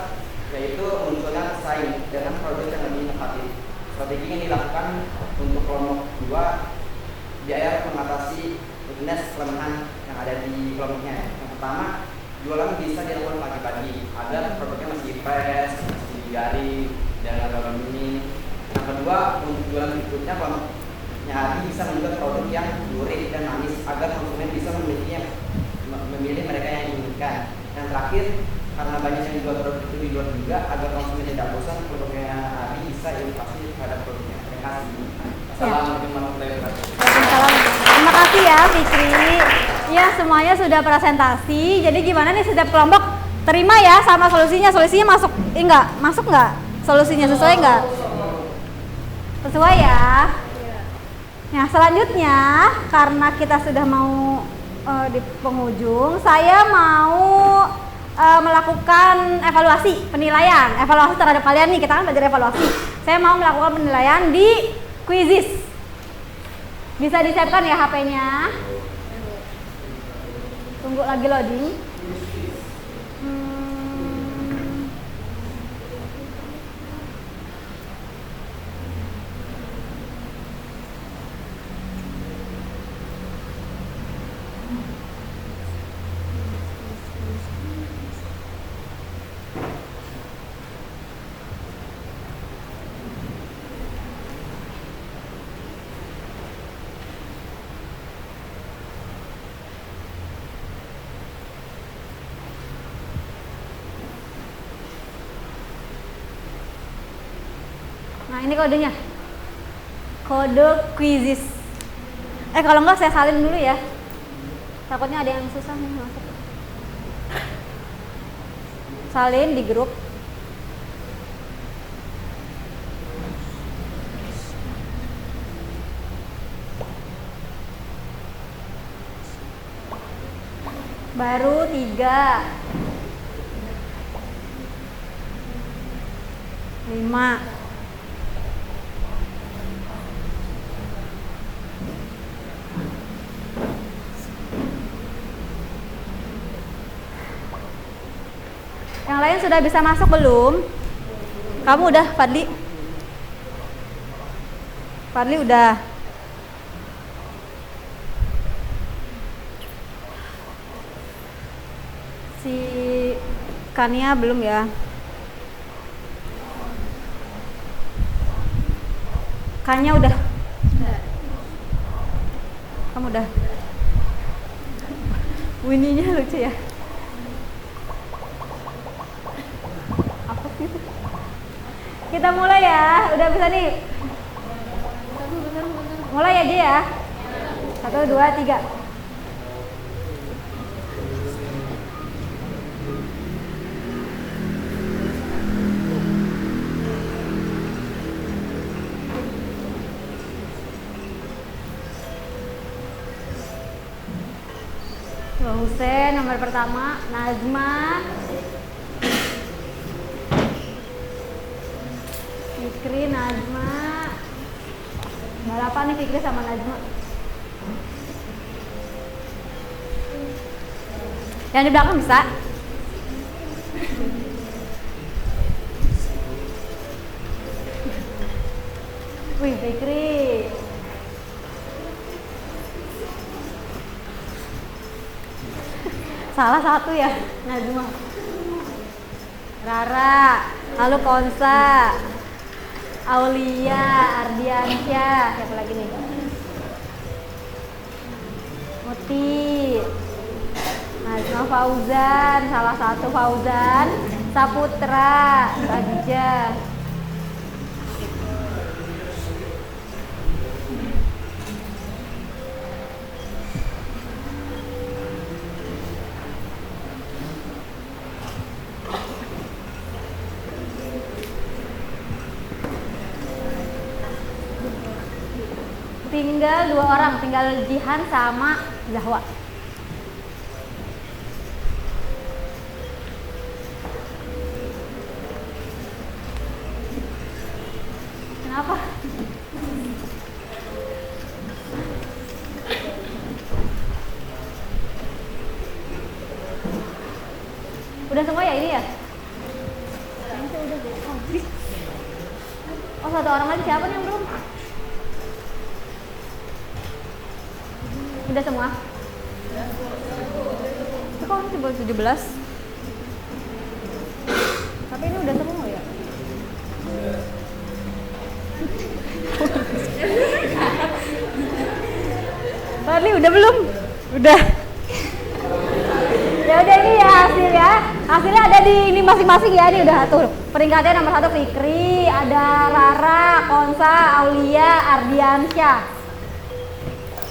yaitu munculnya pesaing dengan produk yang lebih inovatif. Strategi yang dilakukan untuk kelompok 2 biaya mengatasi rutinitas kelemahan yang ada di kelompoknya. Yang pertama, jualan bisa dilakukan pagi-pagi agar produknya masih fresh, masih digaring, dan agak minim. Yang kedua, untuk jualan berikutnya kelompoknya Adi bisa membuat produk yang gurih dan manis agar konsumen bisa memilih mereka yang diinginkan. Yang terakhir, karena banyak yang jual produk itu dijual juga agar konsumen tidak bosan, produknya Adi bisa inovasi terhadap produknya. Terima kasih. Assalamualaikum warahmatullahi wabarakatuh. Waalaikumsalam. Terima kasih ya Fikri. Ya semuanya sudah presentasi. Jadi gimana nih setiap kelompok terima ya sama solusinya? Solusinya masuk? Enggak? Masuk nggak? Solusinya sesuai nggak? Sesuai ya. Nah selanjutnya karena kita sudah mau di penghujung, saya mau melakukan evaluasi penilaian, evaluasi terhadap kalian nih. Kita kan belajar evaluasi. Saya mau melakukan penilaian di Quizizz. Bisa disiapkan ya HP-nya. Tunggu lagi loading. Nah ini kodenya, kode Quizizz. Kalau enggak saya salin dulu ya, takutnya ada yang susah nih masuk. Salin di grup. Baru 3, 5. Yang lain sudah bisa masuk belum? Kamu udah, Fadli? Fadli udah. Si Kania belum ya? Kania udah? Kamu udah? Winnie-nya lucu ya? Kita mulai ya, udah bisa nih. Mulai aja ya. 1, 2, 3. Husein nomor pertama, Najma, Fikri, Najma. Balapan nih Fikri sama Najma. Yang di belakang bisa? Wih, Fikri. Salah satu ya, Najma. Rara, lalu Konsa, Aulia, Ardiansyah, siapa lagi nih? Muti, Najma Fauzan, salah satu Fauzan, Saputra, Bagja. Tinggal 2 orang, tinggal Jihan sama Zahwa. Kenapa? Udah semua ya ini ya? Oh satu orang lagi, siapa nih yang belum? Udah semua? Itu kok masih baru 17? Tapi ini udah semua ya? Fadli udah belum? Udah. Ya udah, ini ya hasilnya. Hasilnya ada di ini masing-masing ya. Ini udah tuh. Peringkatnya nomor 1 Fikri, ada Rara, Konsa, Aulia, Ardiansyah.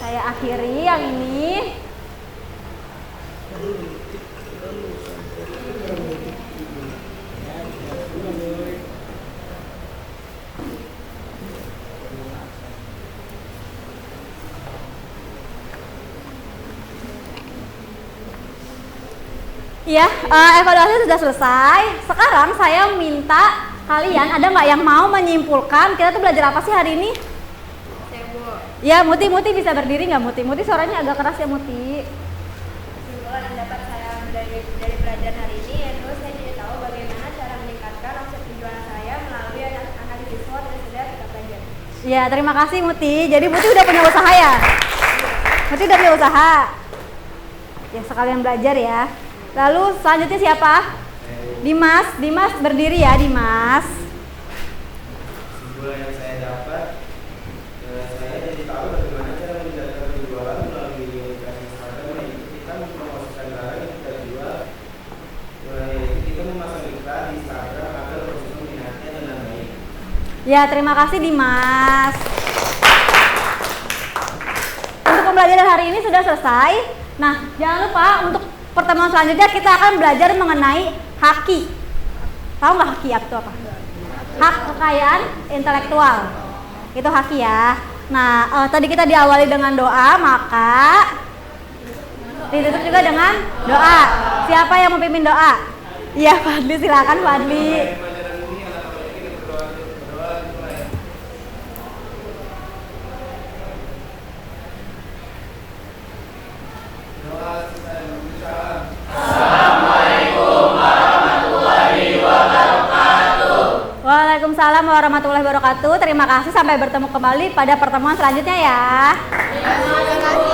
Saya akhiri yang ini. Ya, evaluasi sudah selesai. Sekarang saya minta kalian, ada nggak yang mau menyimpulkan kita tuh belajar apa sih hari ini? Saya Bu. Ya, Muti bisa berdiri nggak Muti? Muti suaranya agak keras ya Muti. Kesimpulan yang dapat saya dari pelajaran hari ini yaitu saya jadi tahu bagaimana cara meningkatkan omset penjualan saya melalui analisis SWOT yang sudah kita pelajari. Ya, terima kasih Muti. Jadi Muti udah punya usaha ya? Muti udah punya usaha. Ya, sekalian belajar ya. Lalu selanjutnya siapa? Dimas berdiri ya Dimas. Kesimpulan yang saya dapat, saya jadi tahu bagaimana cara meningkatkan penjualan melalui edukasi seragam, yaitu kita mempromosikan barang yang kita jual, yaitu kita memasang iklan di Instagram agar proses minatnya dengan baik. Ya, terima kasih Dimas. Untuk pembelajaran hari ini sudah selesai. Nah, jangan lupa untuk pertemuan selanjutnya kita akan belajar mengenai haki. Tahu nggak haki itu apa? Hak kekayaan intelektual. Itu haki ya. Nah, tadi kita diawali dengan doa, maka ditutup juga dengan doa. Siapa yang mau pimpin doa? Iya, Fadli, silakan Fadli. Waalaikumsalam warahmatullahi wabarakatuh. Terima kasih, sampai bertemu kembali pada pertemuan selanjutnya ya. Terima kasih.